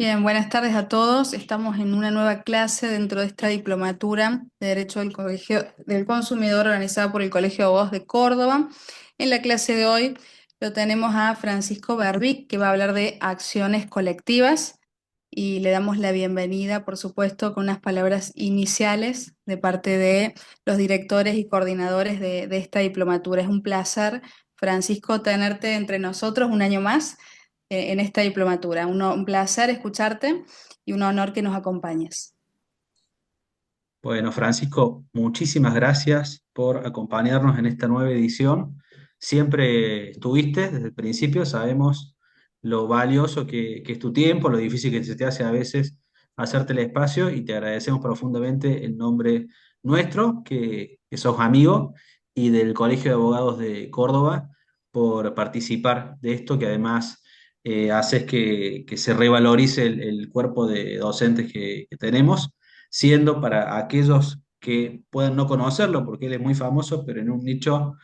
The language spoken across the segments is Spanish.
Bien, buenas tardes a todos. Estamos en una nueva clase dentro de esta diplomatura de Derecho del Colegio del Consumidor organizada por el Colegio de Abogados de Córdoba. En la clase de hoy lo tenemos a Francisco Berbic, que va a hablar de acciones colectivas y le damos la bienvenida, por supuesto, con unas palabras iniciales de parte de los directores y coordinadores de esta diplomatura. Es un placer, Francisco, tenerte entre nosotros un año más en esta diplomatura. Un placer escucharte y un honor que nos acompañes. Bueno, Francisco, muchísimas gracias por acompañarnos en esta nueva edición. Siempre estuviste desde el principio, sabemos lo valioso que es tu tiempo, lo difícil que se te hace a veces hacerte el espacio y te agradecemos profundamente en nombre nuestro, que sos amigo, y del Colegio de Abogados de Córdoba por participar de esto, que además haces que se revalorice el cuerpo de docentes que tenemos siendo para aquellos que puedan no conocerlo, porque él es muy famoso, pero en un nicho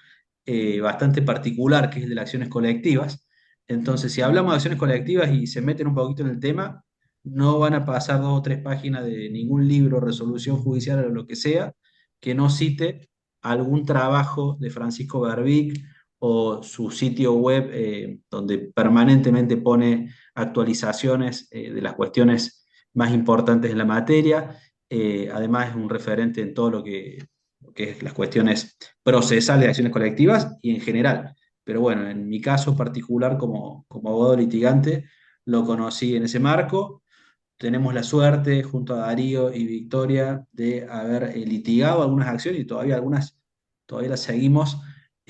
bastante particular, que es el de las acciones colectivas. Entonces, si hablamos de acciones colectivas y se meten un poquito en el tema, no van a pasar 2 o 3 páginas de ningún libro, resolución judicial o lo que sea, que no cite algún trabajo de Francisco Berbic o su sitio web donde permanentemente pone actualizaciones de las cuestiones más importantes en la materia. Además es un referente en todo lo que es las cuestiones procesales de acciones colectivas y en general. Pero bueno, en mi caso particular como abogado litigante, lo conocí en ese marco. Tenemos la suerte, junto a Darío y Victoria, de haber litigado algunas acciones y todavía algunas todavía las seguimos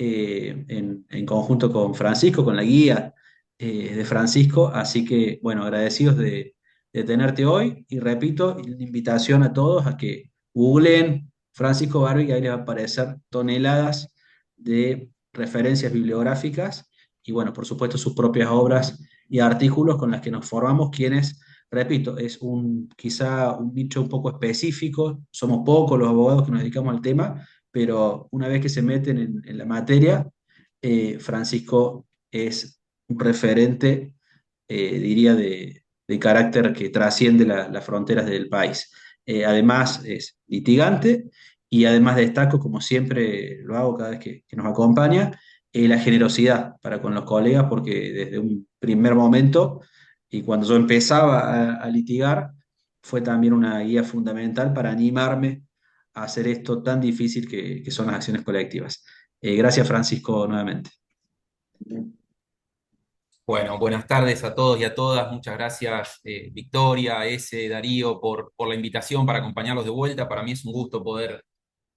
en conjunto con Francisco, con la guía de Francisco. Así que, bueno, agradecidos de tenerte hoy y repito, la invitación a todos a que googleen Francisco Barbie, que ahí les va a aparecer toneladas de referencias bibliográficas y, bueno, por supuesto, sus propias obras y artículos con las que nos formamos quienes, repito, es quizá un nicho un poco específico, somos pocos los abogados que nos dedicamos al tema, pero una vez que se meten en la materia, Francisco es un referente, diría, de carácter que trasciende las fronteras del país. Además es litigante y además destaco, como siempre lo hago cada vez que nos acompaña, la generosidad para con los colegas, porque desde un primer momento y cuando yo empezaba a litigar, fue también una guía fundamental para animarme a hacer esto tan difícil que son las acciones colectivas. Gracias, Francisco, nuevamente. Bueno, buenas tardes a todos y a todas. Muchas gracias, Victoria, Darío, por la invitación para acompañarlos de vuelta. Para mí es un gusto poder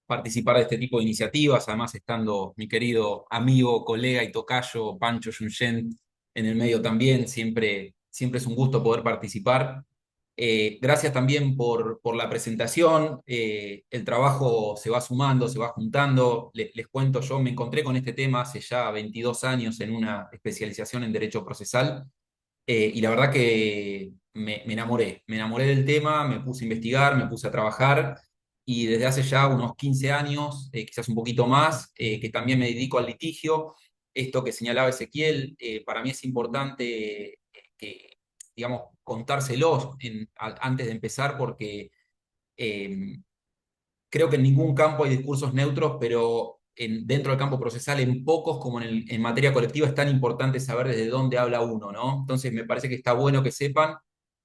participar de este tipo de iniciativas, además estando mi querido amigo, colega y tocayo Pancho Yuncent en el medio también. Siempre es un gusto poder participar. Gracias también por la presentación. El trabajo se va sumando, se va juntando. Les cuento, yo me encontré con este tema hace ya 22 años en una especialización en Derecho Procesal y la verdad que me enamoré del tema, me puse a investigar, me puse a trabajar y desde hace ya unos 15 años, quizás un poquito más, que también me dedico al litigio. Esto que señalaba Ezequiel, para mí es importante que, digamos, contárselos antes de empezar porque eh, creo que en ningún campo hay discursos neutros, pero dentro del campo procesal, en pocos, como en materia colectiva, es tan importante saber desde dónde habla uno, ¿no? Entonces, me parece que está bueno que sepan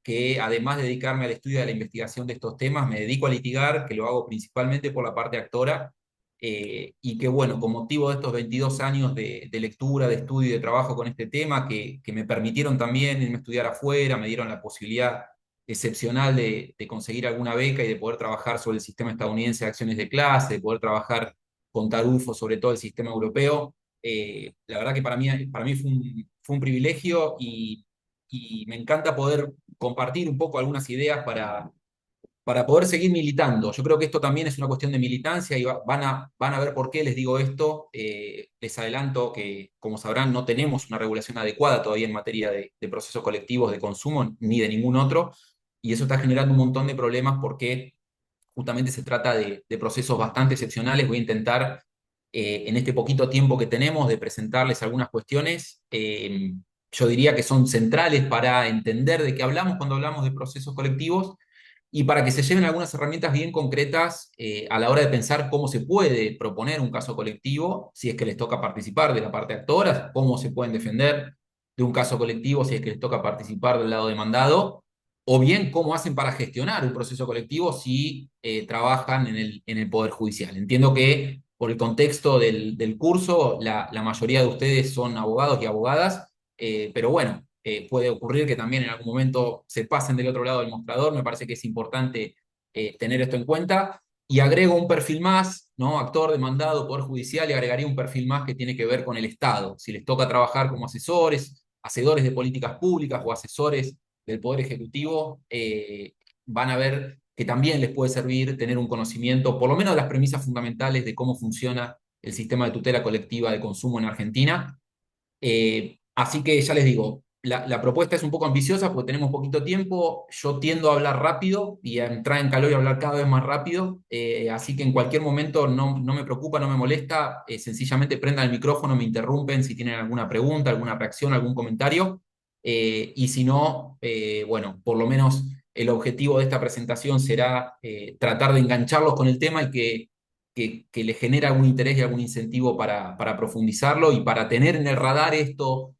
que además de dedicarme al estudio y a la investigación de estos temas, me dedico a litigar, que lo hago principalmente por la parte actora, y que bueno, con motivo de estos 22 años de lectura, de estudio y de trabajo con este tema, que me permitieron también irme a estudiar afuera, me dieron la posibilidad excepcional de conseguir alguna beca y de poder trabajar sobre el sistema estadounidense de acciones de clase, de poder trabajar con Tarufo sobre todo el sistema europeo. La verdad que para mí fue un privilegio y me encanta poder compartir un poco algunas ideas para poder seguir militando. Yo creo que esto también es una cuestión de militancia y van a ver por qué les digo esto. Les adelanto que, como sabrán, no tenemos una regulación adecuada todavía en materia de procesos colectivos de consumo ni de ningún otro, y eso está generando un montón de problemas porque justamente se trata de procesos bastante excepcionales. Voy a intentar, en este poquito tiempo que tenemos, de presentarles algunas cuestiones. yo diría que son centrales para entender de qué hablamos cuando hablamos de procesos colectivos y para que se lleven algunas herramientas bien concretas a la hora de pensar cómo se puede proponer un caso colectivo, si es que les toca participar de la parte actora, cómo se pueden defender de un caso colectivo si es que les toca participar del lado demandado, o bien cómo hacen para gestionar un proceso colectivo si trabajan en el Poder Judicial. Entiendo que por el contexto del curso, la mayoría de ustedes son abogados y abogadas, pero bueno, puede ocurrir que también en algún momento se pasen del otro lado del mostrador. Me parece que es importante tener esto en cuenta. Y agrego un perfil más, ¿no? Actor, demandado, Poder Judicial, y agregaría un perfil más que tiene que ver con el Estado. Si les toca trabajar como asesores, hacedores de políticas públicas o asesores del Poder Ejecutivo, van a ver que también les puede servir tener un conocimiento, por lo menos de las premisas fundamentales de cómo funciona el sistema de tutela colectiva de consumo en Argentina. Así que ya les digo, la propuesta es un poco ambiciosa porque tenemos poquito tiempo. Yo tiendo a hablar rápido y a entrar en calor y a hablar cada vez más rápido. Así que en cualquier momento no me preocupa, no me molesta. Sencillamente prendan el micrófono, me interrumpen si tienen alguna pregunta, alguna reacción, algún comentario. Y si no, bueno, por lo menos el objetivo de esta presentación será tratar de engancharlos con el tema y que le genere algún interés y algún incentivo para profundizarlo y para tener en el radar esto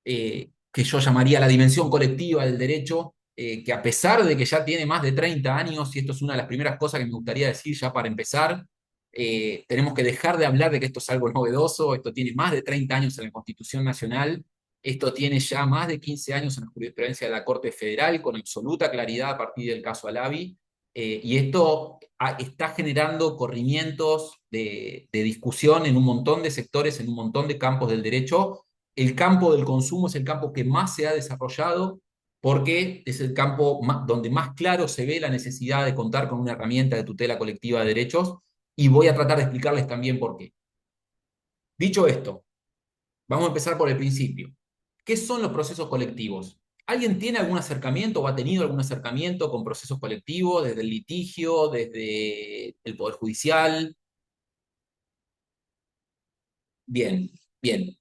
que yo llamaría la dimensión colectiva del derecho, que a pesar de que ya tiene más de 30 años, y esto es una de las primeras cosas que me gustaría decir ya para empezar, tenemos que dejar de hablar de que esto es algo novedoso. Esto tiene más de 30 años en la Constitución Nacional, esto tiene ya más de 15 años en la jurisprudencia de la Corte Federal, con absoluta claridad a partir del caso Alavi, y esto está generando corrimientos de discusión en un montón de sectores, en un montón de campos del derecho. El campo del consumo es el campo que más se ha desarrollado porque es el campo donde más claro se ve la necesidad de contar con una herramienta de tutela colectiva de derechos, y voy a tratar de explicarles también por qué. Dicho esto, vamos a empezar por el principio. ¿Qué son los procesos colectivos? ¿Alguien tiene algún acercamiento o ha tenido algún acercamiento con procesos colectivos desde el litigio, desde el Poder Judicial? Bien, bien.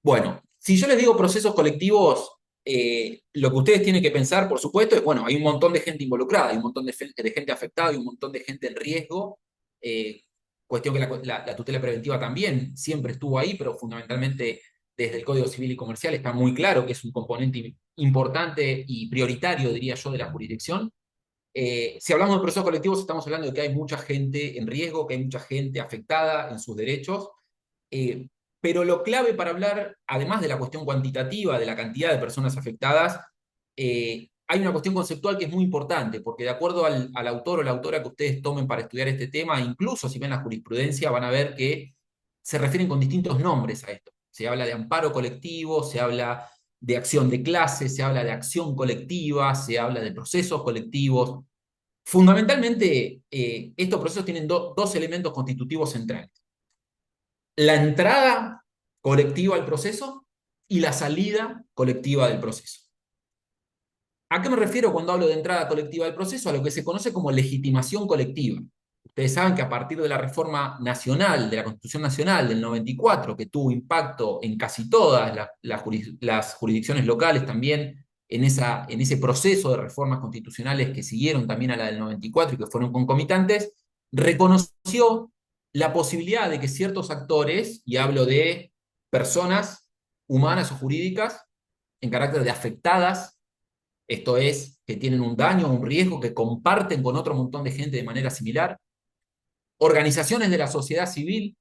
Bueno, si yo les digo procesos colectivos, lo que ustedes tienen que pensar, por supuesto, es, bueno, hay un montón de gente involucrada, hay un montón de gente afectada, hay un montón de gente en riesgo. eh, Cuestión que la tutela preventiva también siempre estuvo ahí, pero fundamentalmente desde el Código Civil y Comercial está muy claro que es un componente importante y prioritario, diría yo, de la jurisdicción. Si hablamos de procesos colectivos, estamos hablando de que hay mucha gente en riesgo, que hay mucha gente afectada en sus derechos. Eh, pero lo clave para hablar, además de la cuestión cuantitativa, de la cantidad de personas afectadas, hay una cuestión conceptual que es muy importante, porque de acuerdo al autor o la autora que ustedes tomen para estudiar este tema, incluso si ven la jurisprudencia, van a ver que se refieren con distintos nombres a esto. Se habla de amparo colectivo, se habla de acción de clase, se habla de acción colectiva, se habla de procesos colectivos. Fundamentalmente, estos procesos tienen dos elementos constitutivos centrales: la entrada colectiva al proceso y la salida colectiva del proceso. ¿A qué me refiero cuando hablo de entrada colectiva del proceso? A lo que se conoce como legitimación colectiva. Ustedes saben que a partir de la reforma nacional, de la Constitución Nacional del 94, que tuvo impacto en casi todas las jurisdicciones locales también, en ese proceso de reformas constitucionales que siguieron también a la del 94 y que fueron concomitantes, reconoció la posibilidad de que ciertos actores, y hablo de personas humanas o jurídicas en carácter de afectadas, esto es, que tienen un daño o un riesgo que comparten con otro montón de gente de manera similar, organizaciones de la sociedad civil.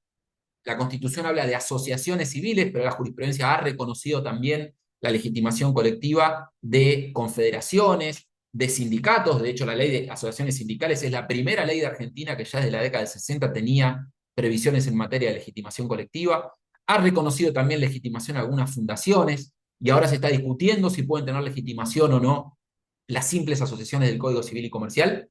La Constitución habla de asociaciones civiles, pero la jurisprudencia ha reconocido también la legitimación colectiva de confederaciones, de sindicatos. De hecho, la ley de asociaciones sindicales es la primera ley de Argentina que ya desde la década del 60 tenía previsiones en materia de legitimación colectiva. Ha reconocido también legitimación a algunas fundaciones, y ahora se está discutiendo si pueden tener legitimación o no las simples asociaciones del Código Civil y Comercial.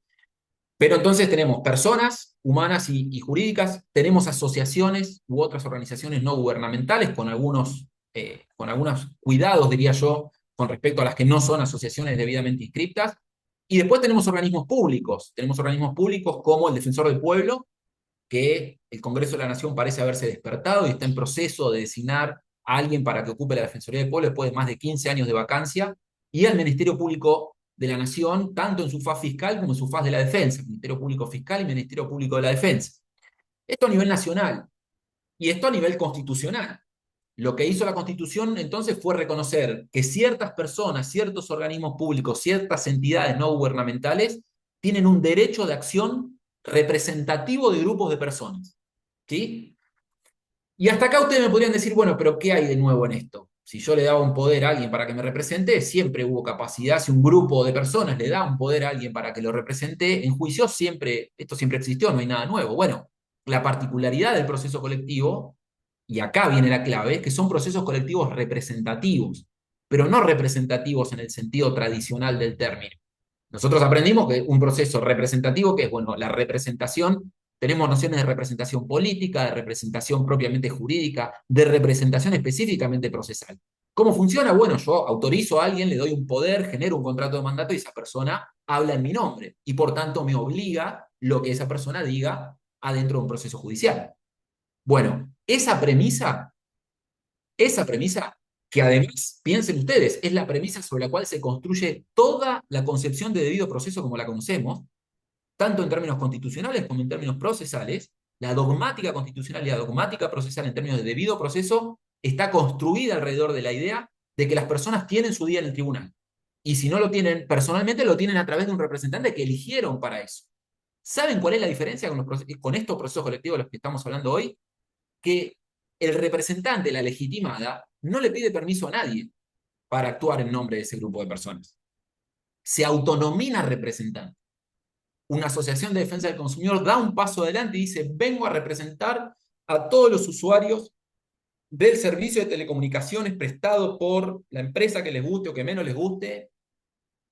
Pero entonces tenemos personas humanas y jurídicas, tenemos asociaciones u otras organizaciones no gubernamentales con algunos cuidados, diría yo, con respecto a las que no son asociaciones debidamente inscriptas. Y después tenemos organismos públicos como el Defensor del Pueblo, que el Congreso de la Nación parece haberse despertado y está en proceso de designar a alguien para que ocupe la Defensoría del Pueblo después de más de 15 años de vacancia, y al Ministerio Público de la Nación, tanto en su faz fiscal como en su faz de la defensa, Ministerio Público Fiscal y Ministerio Público de la Defensa. Esto a nivel nacional, y esto a nivel constitucional. Lo que hizo la Constitución entonces fue reconocer que ciertas personas, ciertos organismos públicos, ciertas entidades no gubernamentales tienen un derecho de acción representativo de grupos de personas. ¿Sí? Y hasta acá ustedes me podrían decir, bueno, pero ¿qué hay de nuevo en esto? Si yo le daba un poder a alguien para que me represente, siempre hubo capacidad. Si un grupo de personas le da un poder a alguien para que lo represente, en juicio esto siempre existió, no hay nada nuevo. Bueno, la particularidad del proceso colectivo, y acá viene la clave, es que son procesos colectivos representativos, pero no representativos en el sentido tradicional del término. Nosotros aprendimos que un proceso representativo, que es, bueno, la representación, tenemos nociones de representación política, de representación propiamente jurídica, de representación específicamente procesal. ¿Cómo funciona? Bueno, yo autorizo a alguien, le doy un poder, genero un contrato de mandato y esa persona habla en mi nombre y por tanto me obliga lo que esa persona diga adentro de un proceso judicial. Bueno, esa premisa, que además, piensen ustedes, es la premisa sobre la cual se construye toda la concepción de debido proceso como la conocemos, tanto en términos constitucionales como en términos procesales. La dogmática constitucional y la dogmática procesal en términos de debido proceso está construida alrededor de la idea de que las personas tienen su día en el tribunal. Y si no lo tienen personalmente, lo tienen a través de un representante que eligieron para eso. ¿Saben cuál es la diferencia con estos procesos colectivos de los que estamos hablando hoy? Que el representante, la legitimada, no le pide permiso a nadie para actuar en nombre de ese grupo de personas. Se autonomina representante. Una asociación de defensa del consumidor da un paso adelante y dice, vengo a representar a todos los usuarios del servicio de telecomunicaciones prestado por la empresa que les guste o que menos les guste,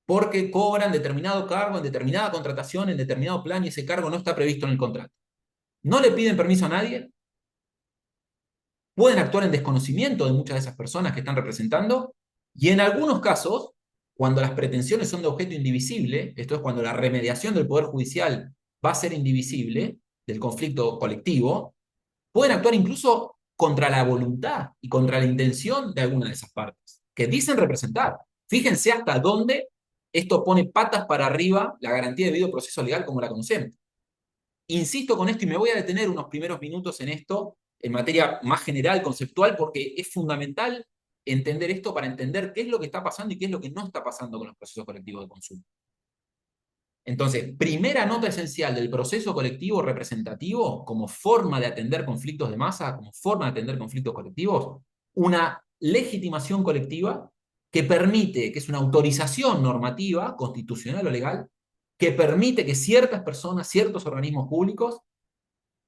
porque cobran determinado cargo en determinada contratación, en determinado plan, y ese cargo no está previsto en el contrato. No le piden permiso a nadie, pueden actuar en desconocimiento de muchas de esas personas que están representando, y en algunos casos, cuando las pretensiones son de objeto indivisible, esto es cuando la remediación del Poder Judicial va a ser indivisible del conflicto colectivo, pueden actuar incluso contra la voluntad y contra la intención de alguna de esas partes, que dicen representar. Fíjense hasta dónde esto pone patas para arriba la garantía de debido proceso legal como la conocemos. Insisto con esto y me voy a detener unos primeros minutos en esto, en materia más general, conceptual, porque es fundamental entender esto para entender qué es lo que está pasando y qué es lo que no está pasando con los procesos colectivos de consumo. Entonces, primera nota esencial del proceso colectivo representativo como forma de atender conflictos de masa, como forma de atender conflictos colectivos, una legitimación colectiva que permite, que es una autorización normativa, constitucional o legal, que permite que ciertas personas, ciertos organismos públicos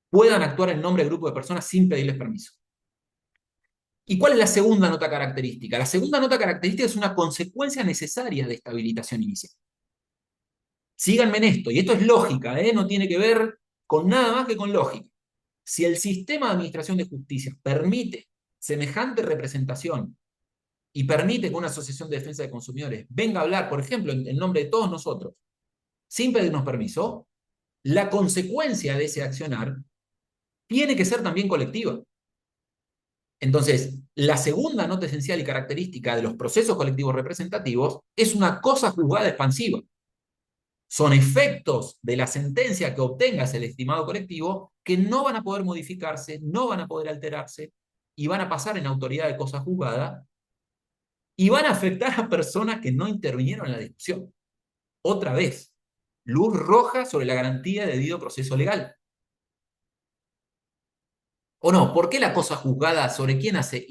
puedan actuar en nombre del grupo de personas sin pedirles permiso. ¿Y cuál es la segunda nota característica? La segunda nota característica es una consecuencia necesaria de esta habilitación inicial. Síganme en esto, y esto es lógica, no tiene que ver con nada más que con lógica. Si el sistema de administración de justicia permite semejante representación y permite que una asociación de defensa de consumidores venga a hablar, por ejemplo, en nombre de todos nosotros, sin pedirnos permiso, la consecuencia de ese accionar tiene que ser también colectiva. Entonces, la segunda nota esencial y característica de los procesos colectivos representativos es una cosa juzgada expansiva. Son efectos de la sentencia que obtenga el estimado colectivo que no van a poder modificarse, no van a poder alterarse y van a pasar en autoridad de cosa juzgada y van a afectar a personas que no intervinieron en la discusión. Otra vez, luz roja sobre la garantía de debido proceso legal. ¿O no? ¿Por qué la cosa juzgada sobre quién hace,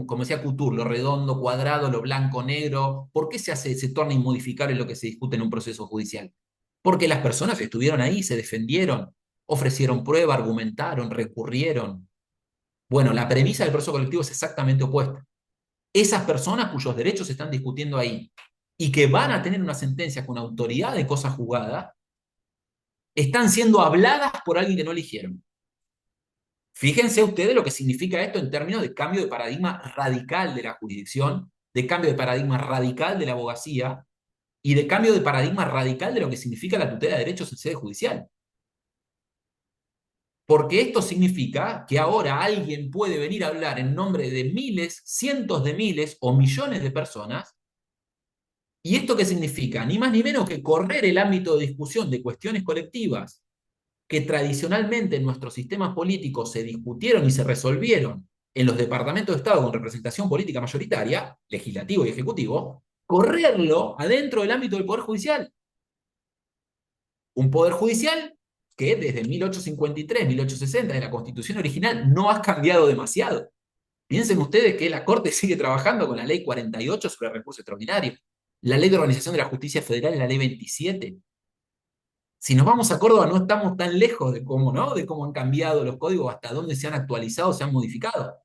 como decía Couture, lo redondo, cuadrado, lo blanco, negro? ¿Por qué se torna inmodificable lo que se discute en un proceso judicial? Porque las personas estuvieron ahí, se defendieron, ofrecieron prueba, argumentaron, recurrieron. Bueno, la premisa del proceso colectivo es exactamente opuesta. Esas personas cuyos derechos se están discutiendo ahí y que van a tener una sentencia con autoridad de cosa juzgada, están siendo habladas por alguien que no eligieron. Fíjense ustedes lo que significa esto en términos de cambio de paradigma radical de la jurisdicción, de cambio de paradigma radical de la abogacía y de cambio de paradigma radical de lo que significa la tutela de derechos en sede judicial. porque esto significa que ahora alguien puede venir a hablar en nombre de miles, cientos de miles o millones de personas. ¿Y esto qué significa? Ni más ni menos que correr el ámbito de discusión de cuestiones colectivas que tradicionalmente en nuestros sistemas políticos se discutieron y se resolvieron en los departamentos de Estado con representación política mayoritaria, legislativo y ejecutivo, correrlo adentro del ámbito del Poder Judicial. Un Poder Judicial que desde 1853, 1860, de la Constitución original, no ha cambiado demasiado. Piensen ustedes que la Corte sigue trabajando con la Ley 48 sobre recurso extraordinario, la Ley de Organización de la Justicia Federal y la Ley 27. Si nos vamos a Córdoba, no estamos tan lejos de cómo, ¿no? De cómo han cambiado los códigos, hasta dónde se han actualizado, se han modificado.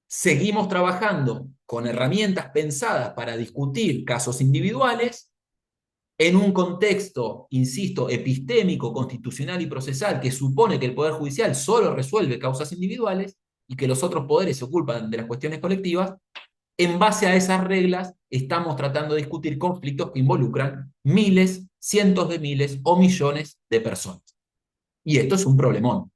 Seguimos trabajando con herramientas pensadas para discutir casos individuales en un contexto, insisto, epistémico, constitucional y procesal que supone que el Poder Judicial solo resuelve causas individuales y que los otros poderes se ocupan de las cuestiones colectivas. En base a esas reglas, estamos tratando de discutir conflictos que involucran miles, cientos de miles o millones de personas. Y esto es un problemón.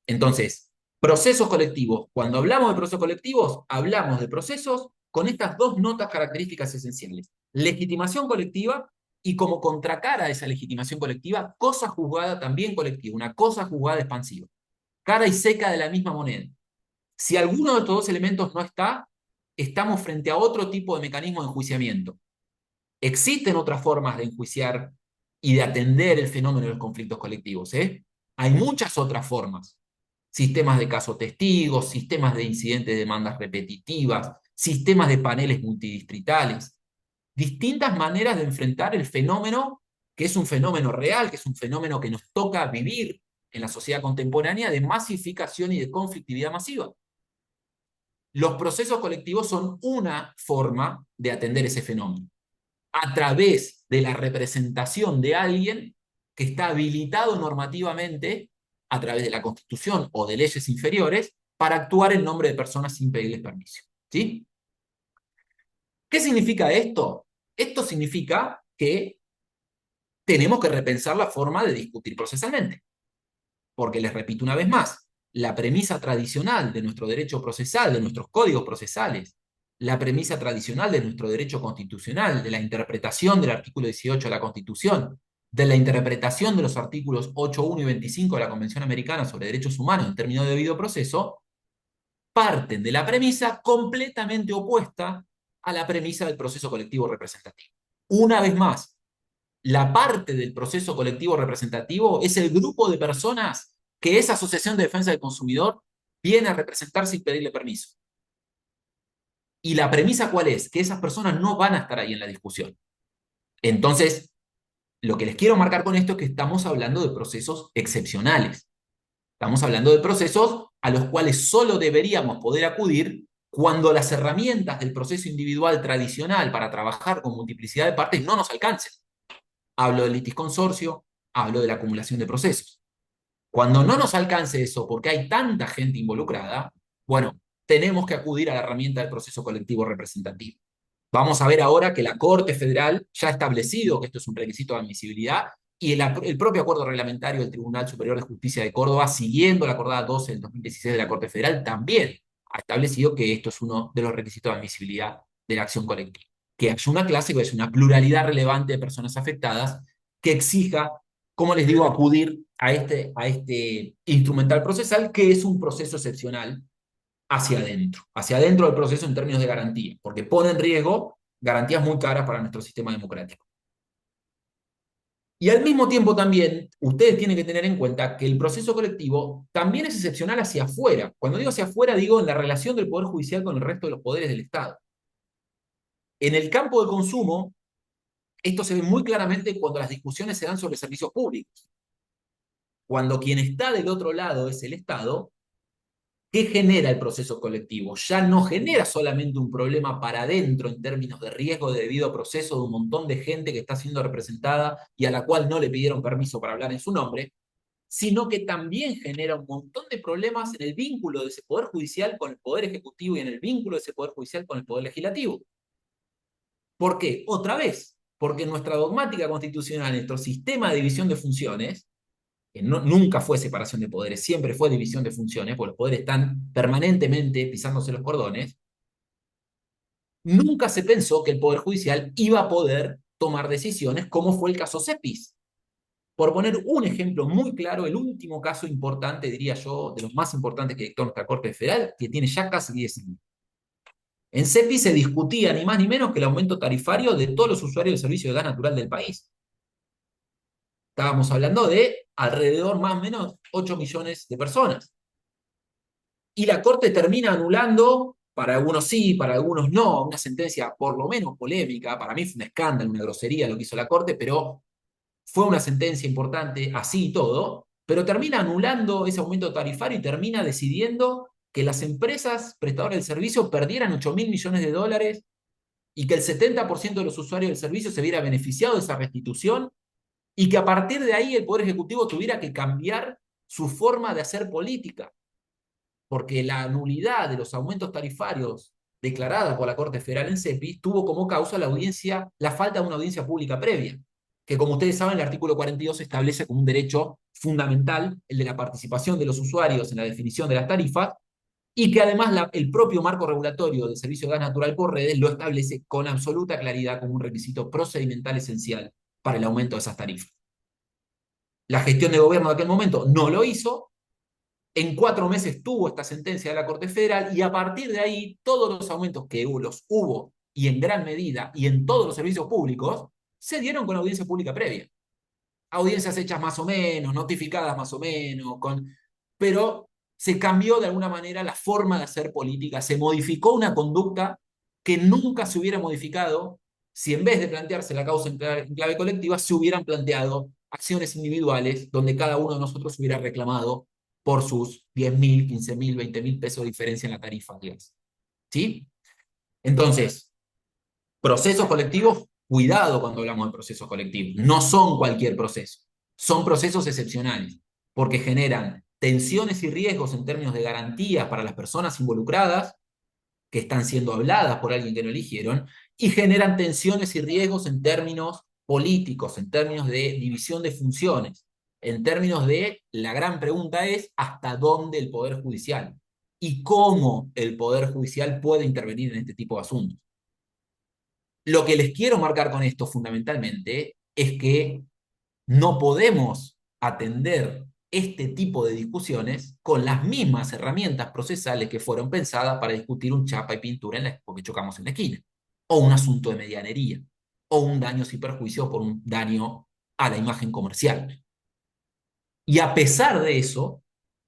Entonces, procesos colectivos. Cuando hablamos de procesos colectivos, hablamos de procesos con estas dos notas características esenciales. Legitimación colectiva y como contracara a esa legitimación colectiva, cosa juzgada también colectiva, una cosa juzgada expansiva. Cara y seca de la misma moneda. Si alguno de estos dos elementos no está, estamos frente a otro tipo de mecanismo de enjuiciamiento. Existen otras formas de enjuiciar y de atender el fenómeno de los conflictos colectivos. Hay muchas otras formas. Sistemas de caso testigos, sistemas de incidentes de demandas repetitivas, sistemas de paneles multidistritales. Distintas maneras de enfrentar el fenómeno, que es un fenómeno real, que es un fenómeno que nos toca vivir en la sociedad contemporánea, de masificación y de conflictividad masiva. Los procesos colectivos son una forma de atender ese fenómeno, a través de la representación de alguien que está habilitado normativamente a través de la Constitución o de leyes inferiores para actuar en nombre de personas sin pedirles permiso. ¿Sí? ¿Qué significa esto? Esto significa que tenemos que repensar la forma de discutir procesalmente. Porque les repito una vez más, la premisa tradicional de nuestro derecho procesal, de nuestros códigos procesales, la premisa tradicional de nuestro derecho constitucional, de la interpretación del artículo 18 de la Constitución, de la interpretación de los artículos 8.1 y 25 de la Convención Americana sobre Derechos Humanos en términos de debido proceso, parten de la premisa completamente opuesta a la premisa del proceso colectivo representativo. Una vez más, la parte del proceso colectivo representativo es el grupo de personas que esa Asociación de Defensa del Consumidor viene a representar sin pedirle permiso. ¿Y la premisa cuál es? Que esas personas no van a estar ahí en la discusión. Entonces, lo que les quiero marcar con esto es que estamos hablando de procesos excepcionales. Estamos hablando de procesos a los cuales solo deberíamos poder acudir cuando las herramientas del proceso individual tradicional para trabajar con multiplicidad de partes no nos alcancen. Hablo del litisconsorcio, hablo de la acumulación de procesos. Cuando no nos alcance eso, porque hay tanta gente involucrada, bueno, tenemos que acudir a la herramienta del proceso colectivo representativo. Vamos a ver ahora que la Corte Federal ya ha establecido que esto es un requisito de admisibilidad y el propio acuerdo reglamentario del Tribunal Superior de Justicia de Córdoba, siguiendo la acordada 12 del 2016 de la Corte Federal, también ha establecido que esto es uno de los requisitos de admisibilidad de la acción colectiva. Que haya una clase, que haya una pluralidad relevante de personas afectadas que exija, como les digo, acudir a este instrumental procesal, que es un proceso excepcional hacia adentro del proceso en términos de garantía, porque pone en riesgo garantías muy caras para nuestro sistema democrático. Y al mismo tiempo también, ustedes tienen que tener en cuenta que el proceso colectivo también es excepcional hacia afuera. Cuando digo hacia afuera, digo en la relación del Poder Judicial con el resto de los poderes del Estado. En el campo del consumo, esto se ve muy claramente cuando las discusiones se dan sobre servicios públicos. Cuando quien está del otro lado es el Estado, ¿qué genera el proceso colectivo? Ya no genera solamente un problema para adentro en términos de riesgo de debido proceso de un montón de gente que está siendo representada y a la cual no le pidieron permiso para hablar en su nombre, sino que también genera un montón de problemas en el vínculo de ese Poder Judicial con el Poder Ejecutivo y en el vínculo de ese Poder Judicial con el Poder Legislativo. ¿Por qué? Otra vez, porque nuestra dogmática constitucional, nuestro sistema de división de funciones, que nunca fue separación de poderes, siempre fue división de funciones, porque los poderes están permanentemente pisándose los cordones, nunca se pensó que el Poder Judicial iba a poder tomar decisiones, como fue el caso Cepis. Por poner un ejemplo muy claro, el último caso importante, diría yo, de los más importantes que dictó nuestra Corte Federal, que tiene ya casi 10 años. En Cepis se discutía ni más ni menos que el aumento tarifario de todos los usuarios del servicio de gas natural del país. Estábamos hablando de alrededor más o menos 8 millones de personas. Y la Corte termina anulando, para algunos sí, para algunos no, una sentencia por lo menos polémica. Para mí fue un escándalo, una grosería lo que hizo la Corte, pero fue una sentencia importante, así y todo, pero termina anulando ese aumento tarifario y termina decidiendo que las empresas prestadoras del servicio perdieran 8.000 millones de dólares y que el 70% de los usuarios del servicio se viera beneficiado de esa restitución y que a partir de ahí el Poder Ejecutivo tuviera que cambiar su forma de hacer política, porque la nulidad de los aumentos tarifarios declarada por la Corte Federal en CEPI tuvo como causa la falta de una audiencia pública previa, que como ustedes saben el artículo 42 establece como un derecho fundamental el de la participación de los usuarios en la definición de las tarifas, y que además el propio marco regulatorio del Servicio de Gas Natural por Redes lo establece con absoluta claridad como un requisito procedimental esencial para el aumento de esas tarifas. La gestión de gobierno de aquel momento no lo hizo. En 4 meses tuvo esta sentencia de la Corte Federal y a partir de ahí todos los aumentos que los hubo y en gran medida y en todos los servicios públicos se dieron con audiencia pública previa. Audiencias hechas más o menos, notificadas más o menos, pero se cambió de alguna manera la forma de hacer política, se modificó una conducta que nunca se hubiera modificado si en vez de plantearse la causa en clave colectiva se hubieran planteado acciones individuales donde cada uno de nosotros hubiera reclamado por sus 10.000, 15.000, 20.000 pesos de diferencia en la tarifa. ¿Sí? Entonces, procesos colectivos, cuidado cuando hablamos de procesos colectivos. No son cualquier proceso. Son procesos excepcionales, porque generan tensiones y riesgos en términos de garantías para las personas involucradas, que están siendo habladas por alguien que no eligieron, y generan tensiones y riesgos en términos políticos, en términos de división de funciones, en términos de, la gran pregunta es, ¿hasta dónde el Poder Judicial? Y cómo el Poder Judicial puede intervenir en este tipo de asuntos. Lo que les quiero marcar con esto fundamentalmente es que no podemos atender este tipo de discusiones con las mismas herramientas procesales que fueron pensadas para discutir un chapa y pintura porque chocamos en la esquina, o un asunto de medianería, o un daño sin perjuicio por un daño a la imagen comercial. Y a pesar de eso,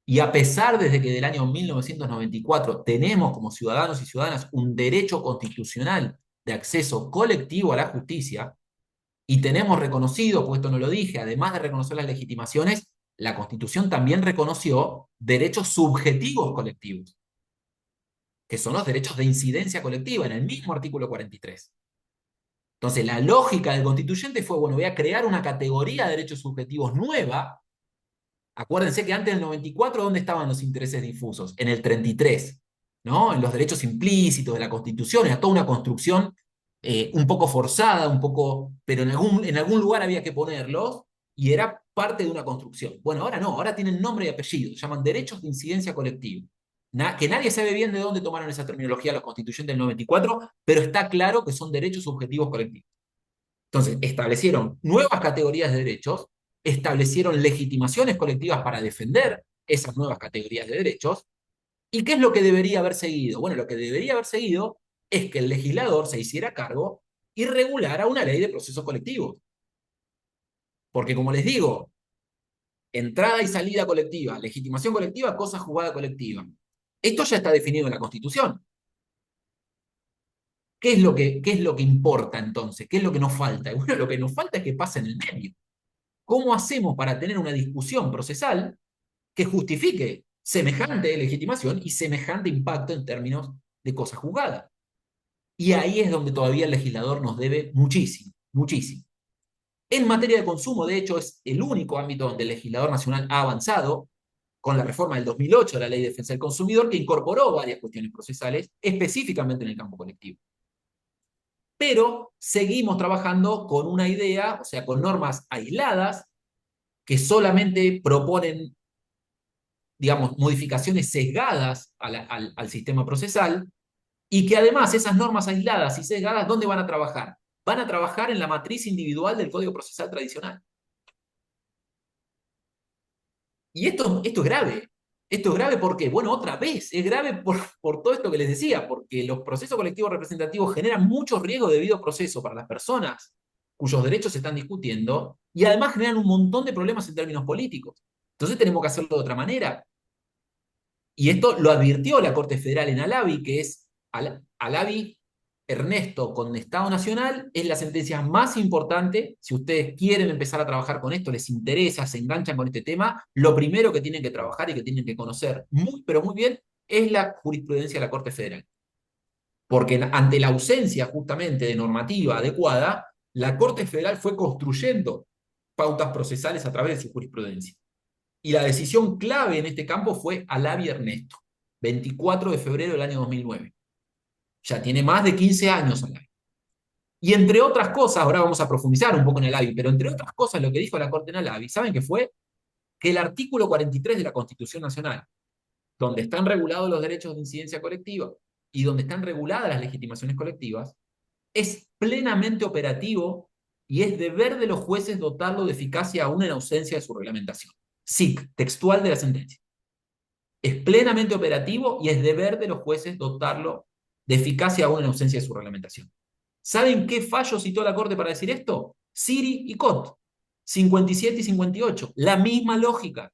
y a pesar desde que del año 1994 tenemos como ciudadanos y ciudadanas un derecho constitucional de acceso colectivo a la justicia, y tenemos reconocido, pues esto no lo dije, además de reconocer las legitimaciones, la Constitución también reconoció derechos subjetivos colectivos, que son los derechos de incidencia colectiva, en el mismo artículo 43. Entonces, la lógica del constituyente fue, bueno, voy a crear una categoría de derechos subjetivos nueva. Acuérdense que antes del 94, ¿dónde estaban los intereses difusos? En el 33, ¿no? En los derechos implícitos de la Constitución, era toda una construcción un poco forzada, pero en algún lugar había que ponerlos, y era parte de una construcción. Bueno, ahora no, ahora tienen nombre y apellido, se llaman derechos de incidencia colectiva. Que nadie sabe bien de dónde tomaron esa terminología los constituyentes del 94, pero está claro que son derechos subjetivos colectivos. Entonces, establecieron nuevas categorías de derechos, establecieron legitimaciones colectivas para defender esas nuevas categorías de derechos. ¿Y qué es lo que debería haber seguido? Bueno, lo que debería haber seguido es que el legislador se hiciera cargo y regulara una ley de procesos colectivos. Porque como les digo, entrada y salida colectiva, legitimación colectiva, cosa juzgada colectiva. Esto ya está definido en la Constitución. ¿Qué es lo que importa entonces? ¿Qué es lo que nos falta? Bueno, lo que nos falta es que pase en el medio. ¿Cómo hacemos para tener una discusión procesal que justifique semejante legitimación y semejante impacto en términos de cosa juzgada? Y ahí es donde todavía el legislador nos debe muchísimo, muchísimo. En materia de consumo, de hecho, es el único ámbito donde el legislador nacional ha avanzado con la reforma del 2008 de la Ley de Defensa del Consumidor, que incorporó varias cuestiones procesales, específicamente en el campo colectivo. Pero seguimos trabajando con una idea, o sea, con normas aisladas, que solamente proponen, digamos, modificaciones sesgadas al sistema procesal, y que además esas normas aisladas y sesgadas, ¿dónde van a trabajar? Van a trabajar en la matriz individual del Código Procesal tradicional. Y esto es grave. Esto es grave porque, bueno, otra vez, es grave por todo esto que les decía, porque los procesos colectivos representativos generan muchos riesgos de debido proceso para las personas cuyos derechos se están discutiendo, y además generan un montón de problemas en términos políticos. Entonces tenemos que hacerlo de otra manera. Y esto lo advirtió la Corte Federal en Alavi, que es Alavi Ernesto con Estado Nacional, es la sentencia más importante. Si ustedes quieren empezar a trabajar con esto, les interesa, se enganchan con este tema, lo primero que tienen que trabajar y que tienen que conocer muy, pero muy bien, es la jurisprudencia de la Corte Federal. Porque ante la ausencia justamente de normativa adecuada, la Corte Federal fue construyendo pautas procesales a través de su jurisprudencia. Y la decisión clave en este campo fue Alavi Ernesto, 24 de febrero del año 2009. Ya tiene más de 15 años Alavi. Y entre otras cosas, ahora vamos a profundizar un poco en Alavi, pero entre otras cosas lo que dijo la Corte en Alavi, ¿saben qué fue? Que el artículo 43 de la Constitución Nacional, donde están regulados los derechos de incidencia colectiva y donde están reguladas las legitimaciones colectivas, es plenamente operativo y es deber de los jueces dotarlo de eficacia aún en ausencia de su reglamentación. SIC, textual de la sentencia. Es plenamente operativo y es deber de los jueces dotarlo de eficacia aún en ausencia de su reglamentación. ¿Saben qué fallo citó la Corte para decir esto? Siri y Cot, 57 y 58, la misma lógica.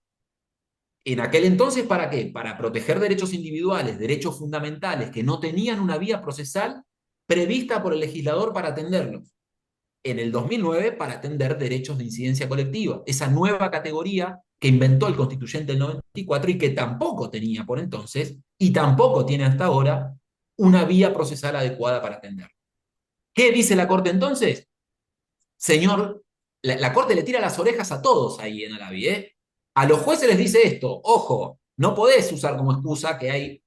En aquel entonces, ¿para qué? Para proteger derechos individuales, derechos fundamentales que no tenían una vía procesal prevista por el legislador para atenderlos. En el 2009, para atender derechos de incidencia colectiva, esa nueva categoría que inventó el constituyente del 94 y que tampoco tenía por entonces, y tampoco tiene hasta ahora, una vía procesal adecuada para atender. ¿Qué dice la Corte entonces? Señor, la Corte le tira las orejas a todos ahí en Alavi, ¿eh? A los jueces les dice esto: ojo, no podés usar como excusa que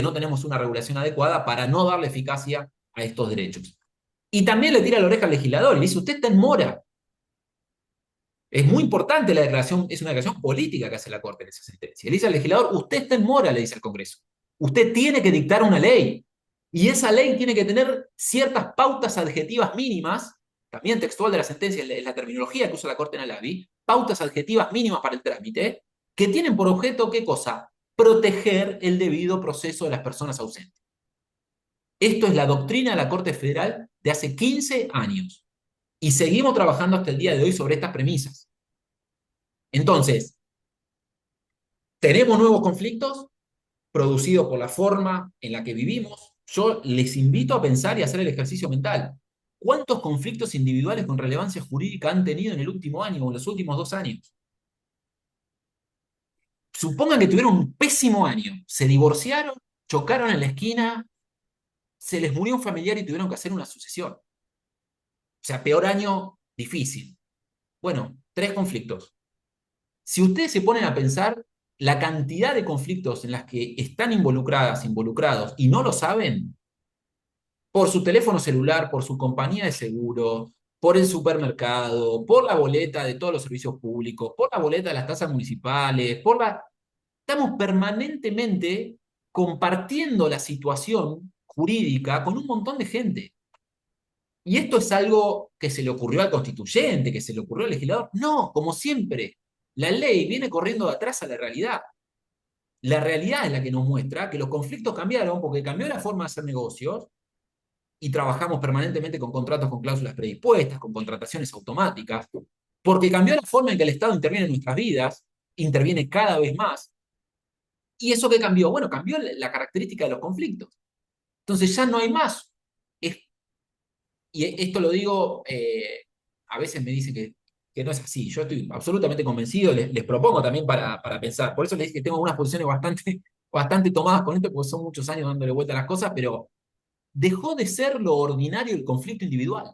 no tenemos una regulación adecuada para no darle eficacia a estos derechos. Y también le tira la oreja al legislador y le dice: usted está en mora. Es muy importante la declaración, es una declaración política que hace la Corte en esa sentencia. Le dice al legislador: usted está en mora, le dice al Congreso. Usted tiene que dictar una ley. Y esa ley tiene que tener ciertas pautas adjetivas mínimas, también textual de la sentencia, es la terminología que usa la Corte en Alavi, pautas adjetivas mínimas para el trámite, que tienen por objeto, ¿qué cosa? Proteger el debido proceso de las personas ausentes. Esto es la doctrina de la Corte Federal de hace 15 años. Y seguimos trabajando hasta el día de hoy sobre estas premisas. Entonces, ¿tenemos nuevos conflictos producidos por la forma en la que vivimos? Yo les invito a pensar y a hacer el ejercicio mental. ¿Cuántos conflictos individuales con relevancia jurídica han tenido en el último año o en los últimos 2 años? Supongan que tuvieron un pésimo año, se divorciaron, chocaron en la esquina, se les murió un familiar y tuvieron que hacer una sucesión. O sea, peor año, difícil. Bueno, 3 conflictos. Si ustedes se ponen a pensar la cantidad de conflictos en las que están involucrados y no lo saben, por su teléfono celular, por su compañía de seguro, por el supermercado, por la boleta de todos los servicios públicos, por la boleta de las tasas municipales, estamos permanentemente compartiendo la situación jurídica con un montón de gente. ¿Y esto es algo que se le ocurrió al constituyente, que se le ocurrió al legislador? No, como siempre, la ley viene corriendo de atrás a la realidad. La realidad es la que nos muestra que los conflictos cambiaron porque cambió la forma de hacer negocios y trabajamos permanentemente con contratos con cláusulas predispuestas, con contrataciones automáticas, porque cambió la forma en que el Estado interviene en nuestras vidas, interviene cada vez más. ¿Y eso qué cambió? Bueno, cambió la característica de los conflictos. Entonces ya no hay más. Y esto lo digo, a veces me dicen que no es así. Yo estoy absolutamente convencido, les propongo también para pensar. Por eso les dije que tengo unas posiciones bastante tomadas con esto, porque son muchos años dándole vuelta a las cosas, pero dejó de ser lo ordinario el conflicto individual.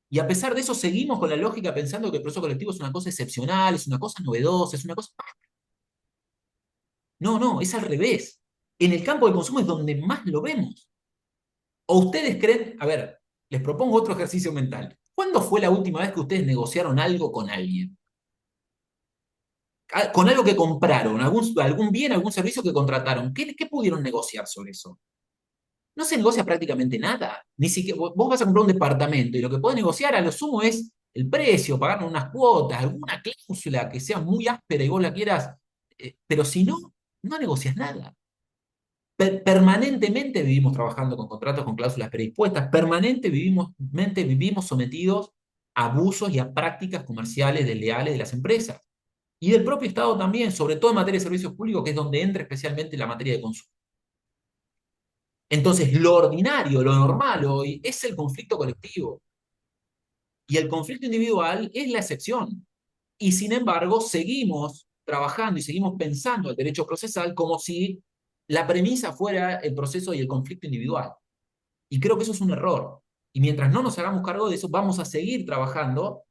Y a pesar de eso seguimos con la lógica pensando que el proceso colectivo es una cosa excepcional, es una cosa novedosa, es una cosa... No, no, es al revés. En el campo del consumo es donde más lo vemos. ¿O ustedes creen, a ver, les propongo otro ejercicio mental? ¿Cuándo fue la última vez que ustedes negociaron algo con alguien? con algo que compraron, algún bien, algún servicio que contrataron. ¿Qué pudieron negociar sobre eso? No se negocia prácticamente nada. Ni siquiera, vos vas a comprar un departamento y lo que podés negociar a lo sumo es el precio, pagar unas cuotas, alguna cláusula que sea muy áspera y vos la quieras, pero si no, no negocias nada. Permanentemente vivimos trabajando con contratos con cláusulas predispuestas, permanentemente vivimos sometidos a abusos y a prácticas comerciales desleales de las empresas y del propio Estado también, sobre todo en materia de servicios públicos, que es donde entra especialmente la materia de consumo. Entonces, lo ordinario, lo normal hoy es el conflicto colectivo y el conflicto individual es la excepción. Y sin embargo, seguimos trabajando y seguimos pensando el derecho procesal como si la premisa fuera el proceso y el conflicto individual. Y creo que eso es un error. Y mientras no nos hagamos cargo de eso, vamos a seguir trabajando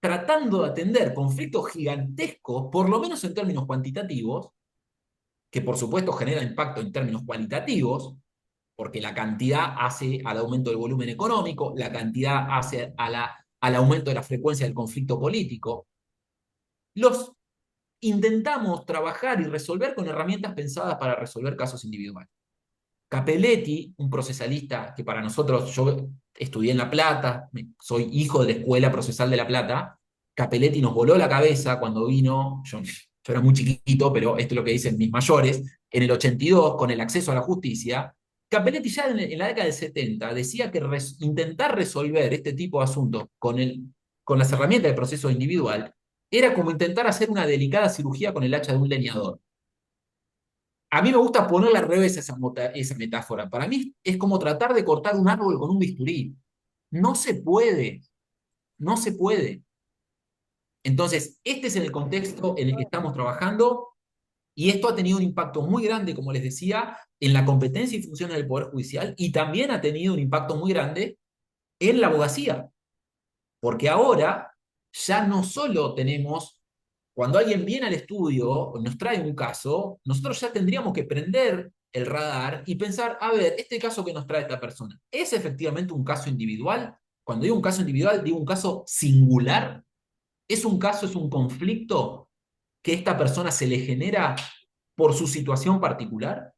tratando de atender conflictos gigantescos, por lo menos en términos cuantitativos, que por supuesto genera impacto en términos cualitativos, porque la cantidad hace al aumento del volumen económico, la cantidad hace al aumento de la frecuencia del conflicto político. Los intentamos trabajar y resolver con herramientas pensadas para resolver casos individuales. Capelletti, un procesalista que para nosotros, yo estudié en La Plata, soy hijo de la Escuela Procesal de La Plata, Capelletti nos voló la cabeza cuando vino, yo era muy chiquito, pero esto es lo que dicen mis mayores, en el 82, con el acceso a la justicia. Capelletti ya en la década del 70 decía que intentar resolver este tipo de asuntos con las herramientas del proceso individual era como intentar hacer una delicada cirugía con el hacha de un leñador. A mí me gusta ponerle al revés esa metáfora. Para mí es como tratar de cortar un árbol con un bisturí. No se puede, no se puede. Entonces, este es el contexto en el que estamos trabajando y esto ha tenido un impacto muy grande, como les decía, en la competencia y funciones del Poder Judicial y también ha tenido un impacto muy grande en la abogacía, porque ahora ya no solo tenemos, cuando alguien viene al estudio o nos trae un caso, nosotros ya tendríamos que prender el radar y pensar, a ver, este caso que nos trae esta persona, ¿es efectivamente un caso individual? Cuando digo un caso individual, digo un caso singular. ¿Es un caso, es un conflicto que esta persona se le genera por su situación particular?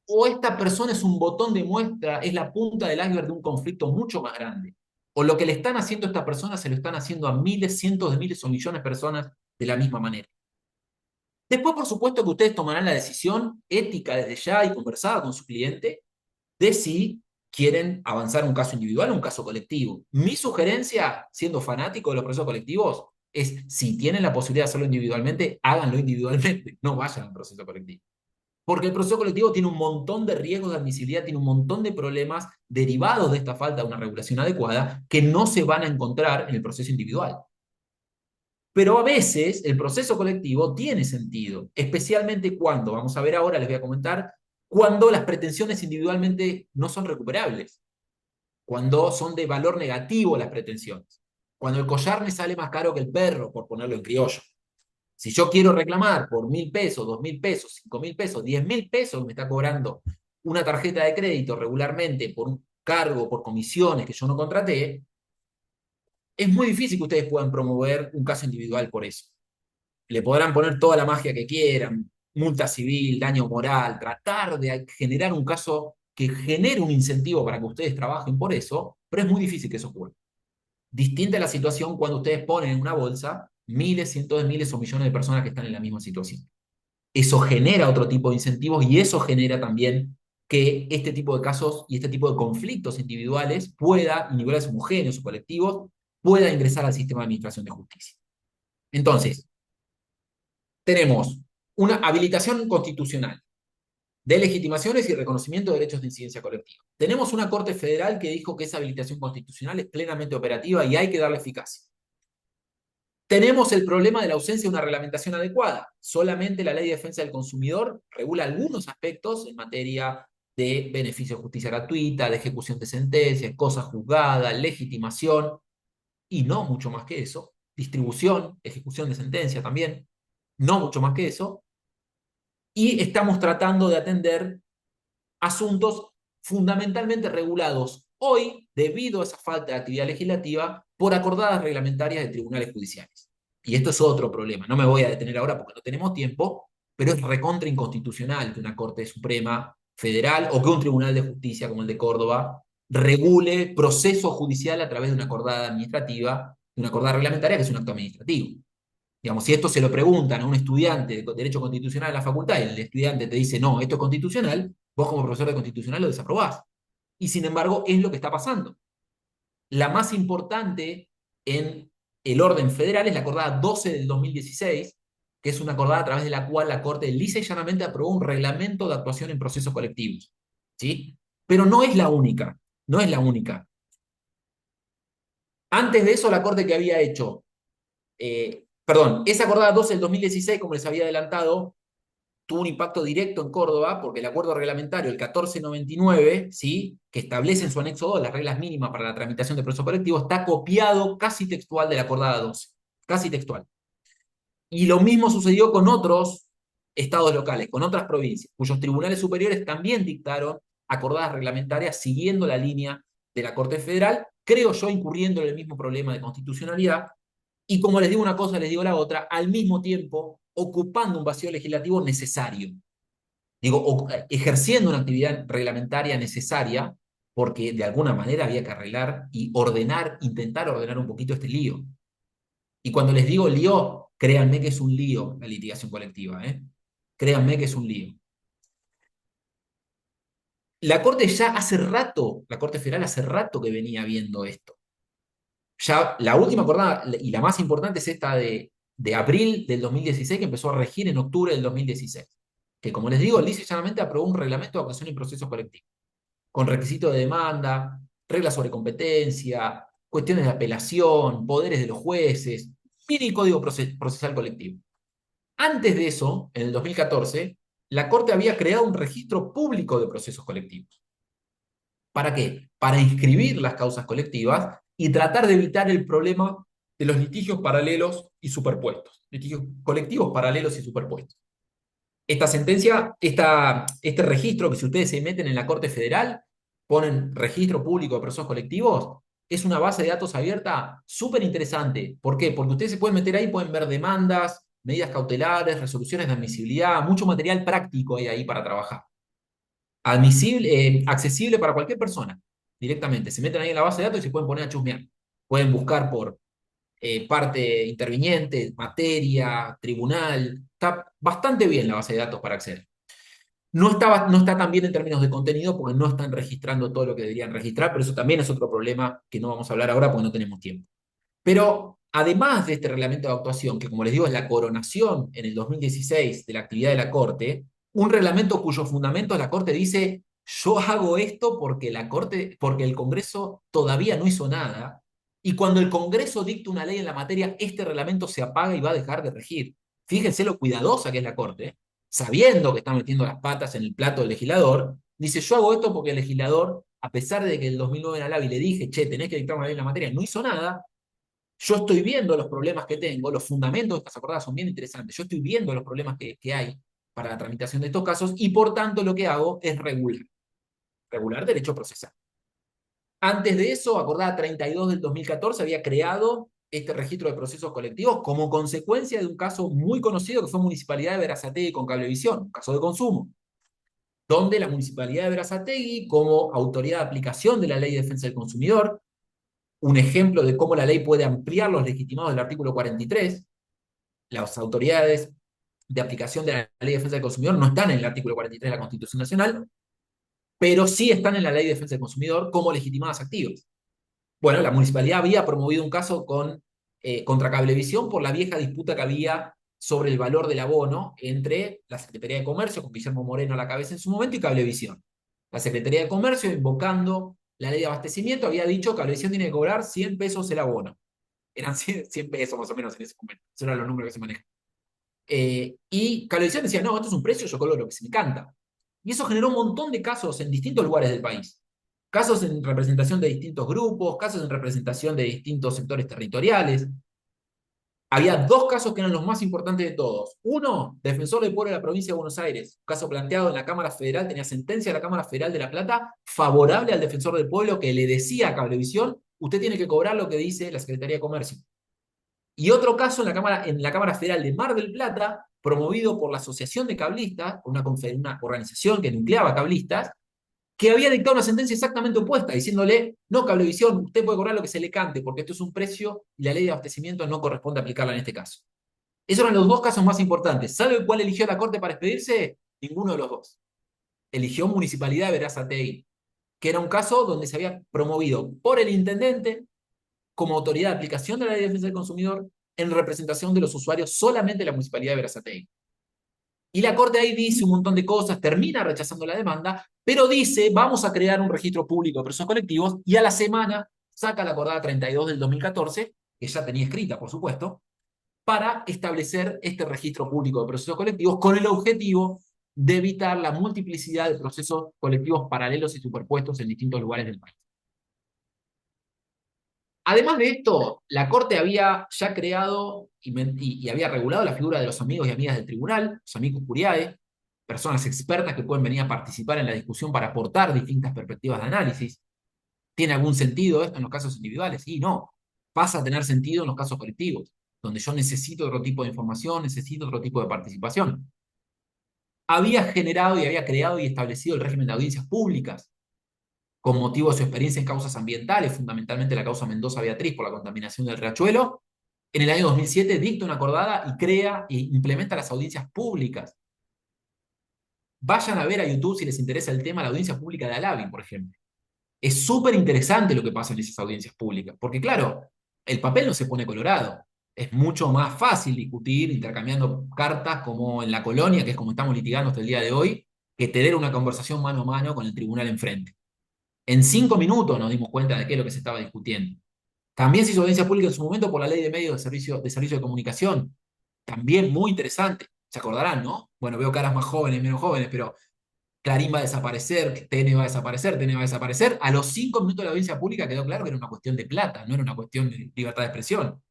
¿O esta persona es un botón de muestra, es la punta del iceberg de un conflicto mucho más grande? ¿O lo que le están haciendo a esta persona se lo están haciendo a miles, cientos de miles o millones de personas de la misma manera? Después, por supuesto, que ustedes tomarán la decisión ética desde ya y conversada con su cliente de si quieren avanzar un caso individual o un caso colectivo. Mi sugerencia, siendo fanático de los procesos colectivos, es si tienen la posibilidad de hacerlo individualmente, háganlo individualmente, no vayan al proceso colectivo. Porque el proceso colectivo tiene un montón de riesgos de admisibilidad, tiene un montón de problemas derivados de esta falta de una regulación adecuada que no se van a encontrar en el proceso individual. Pero a veces el proceso colectivo tiene sentido, especialmente cuando, vamos a ver ahora, les voy a comentar, cuando las pretensiones individualmente no son recuperables, cuando son de valor negativo las pretensiones, cuando el collar me sale más caro que el perro, por ponerlo en criollo. Si yo quiero reclamar por 1.000 pesos, 2.000 pesos, 5.000 pesos, 10.000 pesos que me está cobrando una tarjeta de crédito regularmente por un cargo, por comisiones que yo no contraté, es muy difícil que ustedes puedan promover un caso individual por eso. Le podrán poner toda la magia que quieran, multa civil, daño moral, tratar de generar un caso que genere un incentivo para que ustedes trabajen por eso, pero es muy difícil que eso ocurra. Distinta es la situación cuando ustedes ponen en una bolsa miles, cientos de miles o millones de personas que están en la misma situación. Eso genera otro tipo de incentivos y eso genera también que este tipo de casos y este tipo de conflictos individuales pueda, individuales homogéneos o colectivos, pueda ingresar al sistema de administración de justicia. Entonces, tenemos una habilitación constitucional de legitimaciones y reconocimiento de derechos de incidencia colectiva. Tenemos una Corte Federal que dijo que esa habilitación constitucional es plenamente operativa y hay que darle eficacia. Tenemos el problema de la ausencia de una reglamentación adecuada. Solamente la Ley de Defensa del Consumidor regula algunos aspectos en materia de beneficio de justicia gratuita, de ejecución de sentencias, cosa juzgada, legitimación, y no mucho más que eso. Distribución, ejecución de sentencia también, no mucho más que eso. Y estamos tratando de atender asuntos fundamentalmente regulados hoy, debido a esa falta de actividad legislativa, por acordadas reglamentarias de tribunales judiciales. y esto es otro problema, no me voy a detener ahora porque no tenemos tiempo, pero es recontra inconstitucional que una Corte Suprema Federal o que un Tribunal de Justicia como el de Córdoba regule proceso judicial a través de una acordada administrativa, de una acordada reglamentaria que es un acto administrativo. Digamos, si esto se lo preguntan a un estudiante de Derecho Constitucional en la facultad y el estudiante te dice, no, esto es constitucional, vos como profesor de constitucional lo desaprobás. Y sin embargo, es lo que está pasando. La más importante en el orden federal es la acordada 12 del 2016, que es una acordada a través de la cual la Corte lisa y llanamente aprobó un reglamento de actuación en procesos colectivos. ¿Sí? Pero no es la única, no es la única. Antes de eso, la Corte que había hecho, esa acordada 12 del 2016, como les había adelantado, tuvo un impacto directo en Córdoba porque el acuerdo reglamentario, el 1499, ¿sí? Que establece en su anexo 2 las reglas mínimas para la tramitación de proceso colectivo, está copiado casi textual de la acordada 12, casi textual. Y lo mismo sucedió con otros estados locales, con otras provincias, cuyos tribunales superiores también dictaron acordadas reglamentarias siguiendo la línea de la Corte Federal, creo yo incurriendo en el mismo problema de constitucionalidad, y como les digo una cosa, les digo la otra, al mismo tiempo ocupando un vacío legislativo necesario. Digo, ejerciendo una actividad reglamentaria necesaria, porque de alguna manera había que arreglar y ordenar, intentar ordenar un poquito este lío. Y cuando les digo lío, créanme que es un lío la litigación colectiva, ¿eh? Créanme que es un lío. La Corte ya hace rato, la Corte Federal hace rato que venía viendo esto. Ya la última acordada, y la más importante, es esta de abril del 2016, que empezó a regir en octubre del 2016. Que como les digo, lisa y llanamente aprobó un reglamento de actuación en procesos colectivos, con requisito de demanda, reglas sobre competencia, cuestiones de apelación, poderes de los jueces, mini código procesal colectivo. Antes de eso, en el 2014, la Corte había creado un registro público de procesos colectivos. ¿Para qué? Para inscribir las causas colectivas y tratar de evitar el problema de los litigios paralelos y superpuestos. Litigios colectivos paralelos y superpuestos. Esta sentencia, este registro que si ustedes se meten en la Corte Federal, ponen registro público de procesos colectivos, es una base de datos abierta súper interesante. ¿Por qué? Porque ustedes se pueden meter ahí, pueden ver demandas, medidas cautelares, resoluciones de admisibilidad, mucho material práctico hay ahí para trabajar. Accesible para cualquier persona, directamente. Se meten ahí en la base de datos y se pueden poner a chusmear. Pueden buscar por parte interviniente, materia, tribunal. Está bastante bien la base de datos para acceder. No está tan bien en términos de contenido porque no están registrando todo lo que deberían registrar, pero eso también es otro problema que no vamos a hablar ahora porque no tenemos tiempo. Pero además de este reglamento de actuación, que como les digo es la coronación en el 2016 de la actividad de la Corte, un reglamento cuyo fundamento la Corte dice, yo hago esto porque porque el Congreso todavía no hizo nada, y cuando el Congreso dicta una ley en la materia, este reglamento se apaga y va a dejar de regir. Fíjense lo cuidadosa que es la Corte, sabiendo que está metiendo las patas en el plato del legislador, dice, yo hago esto porque el legislador, a pesar de que en el 2009 en Alavi le dije, che, tenés que dictar una ley en la materia, no hizo nada. Yo estoy viendo los problemas que tengo, los fundamentos de estas acordadas son bien interesantes, yo estoy viendo los problemas que hay para la tramitación de estos casos y por tanto lo que hago es regular derecho procesal. Antes de eso, acordada 32 del 2014 había creado este registro de procesos colectivos como consecuencia de un caso muy conocido que fue Municipalidad de Berazategui con Cablevisión, un caso de consumo, donde la Municipalidad de Berazategui, como autoridad de aplicación de la Ley de Defensa del Consumidor, un ejemplo de cómo la ley puede ampliar los legitimados del artículo 43. Las autoridades de aplicación de la Ley de Defensa del Consumidor no están en el artículo 43 de la Constitución Nacional, pero sí están en la Ley de Defensa del Consumidor como legitimadas activas. Bueno, la municipalidad había promovido un caso contra Cablevisión por la vieja disputa que había sobre el valor del abono entre la Secretaría de Comercio, con Guillermo Moreno a la cabeza en su momento, y Cablevisión. La Secretaría de Comercio, invocando la ley de abastecimiento, había dicho que Cablevisión tiene que cobrar 100 pesos el abono. Eran 100 pesos más o menos en ese momento. Esos eran los números que se manejan. Y Cablevisión decía, no, esto es un precio, yo cobro lo que se me canta. Y eso generó un montón de casos en distintos lugares del país. Casos en representación de distintos grupos, casos en representación de distintos sectores territoriales. Había dos casos que eran los más importantes de todos. Uno, defensor del pueblo de la provincia de Buenos Aires. Un caso planteado en la Cámara Federal, tenía sentencia de la Cámara Federal de La Plata favorable al defensor del pueblo que le decía a Cablevisión, usted tiene que cobrar lo que dice la Secretaría de Comercio. Y otro caso en la Cámara Federal de Mar del Plata, promovido por la Asociación de Cablistas, una organización que nucleaba cablistas, que había dictado una sentencia exactamente opuesta, diciéndole, no, Cablevisión, usted puede cobrar lo que se le cante, porque esto es un precio y la ley de abastecimiento no corresponde aplicarla en este caso. Esos eran los dos casos más importantes. ¿Sabe cuál eligió la Corte para expedirse? Ninguno de los dos. Eligió Municipalidad de Verazategui, que era un caso donde se había promovido por el intendente como autoridad de aplicación de la ley de defensa del consumidor en representación de los usuarios solamente la Municipalidad de Verazategui. Y la Corte ahí dice un montón de cosas, termina rechazando la demanda, pero dice, vamos a crear un registro público de procesos colectivos, y a la semana saca la acordada 32 del 2014, que ya tenía escrita, por supuesto, para establecer este registro público de procesos colectivos con el objetivo de evitar la multiplicidad de procesos colectivos paralelos y superpuestos en distintos lugares del país. Además de esto, la Corte había ya creado y había regulado la figura de los amigos y amigas del tribunal, los amigos curiae, personas expertas que pueden venir a participar en la discusión para aportar distintas perspectivas de análisis. ¿Tiene algún sentido esto en los casos individuales? Sí, no. Pasa a tener sentido en los casos colectivos, donde yo necesito otro tipo de información, necesito otro tipo de participación. Había generado y había creado y establecido el régimen de audiencias públicas, con motivo de su experiencia en causas ambientales, fundamentalmente la causa Mendoza-Beatriz por la contaminación del riachuelo. En el año 2007 dicta una acordada y crea e implementa las audiencias públicas. Vayan a ver a YouTube si les interesa el tema, la audiencia pública de Alavi, por ejemplo. Es súper interesante lo que pasa en esas audiencias públicas, porque claro, el papel no se pone colorado. Es mucho más fácil discutir intercambiando cartas como en la colonia, que es como estamos litigando hasta el día de hoy, que tener una conversación mano a mano con el tribunal enfrente. En 5 minutos nos dimos cuenta de qué es lo que se estaba discutiendo. También se hizo audiencia pública en su momento por la ley de medios de servicio de comunicación. También muy interesante. Se acordarán, ¿no? Bueno, veo caras más jóvenes, menos jóvenes, pero Clarín va a desaparecer, TN va a desaparecer, TN va a desaparecer. A los 5 minutos de la audiencia pública quedó claro que era una cuestión de plata, no era una cuestión de libertad de expresión.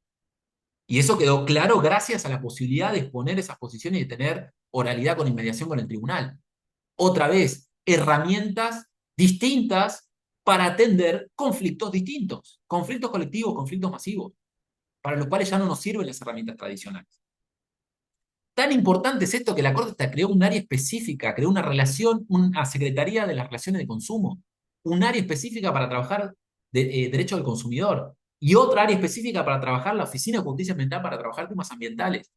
Y eso quedó claro gracias a la posibilidad de exponer esas posiciones y de tener oralidad con inmediación con el tribunal. Otra vez, herramientas distintas para atender conflictos distintos, conflictos colectivos, conflictos masivos, para los cuales ya no nos sirven las herramientas tradicionales. Tan importante es esto que la Corte hasta creó un área específica, creó una Secretaría de las Relaciones de Consumo, un área específica para trabajar derecho del consumidor, y otra área específica para trabajar la Oficina de Justicia Ambiental para trabajar temas ambientales.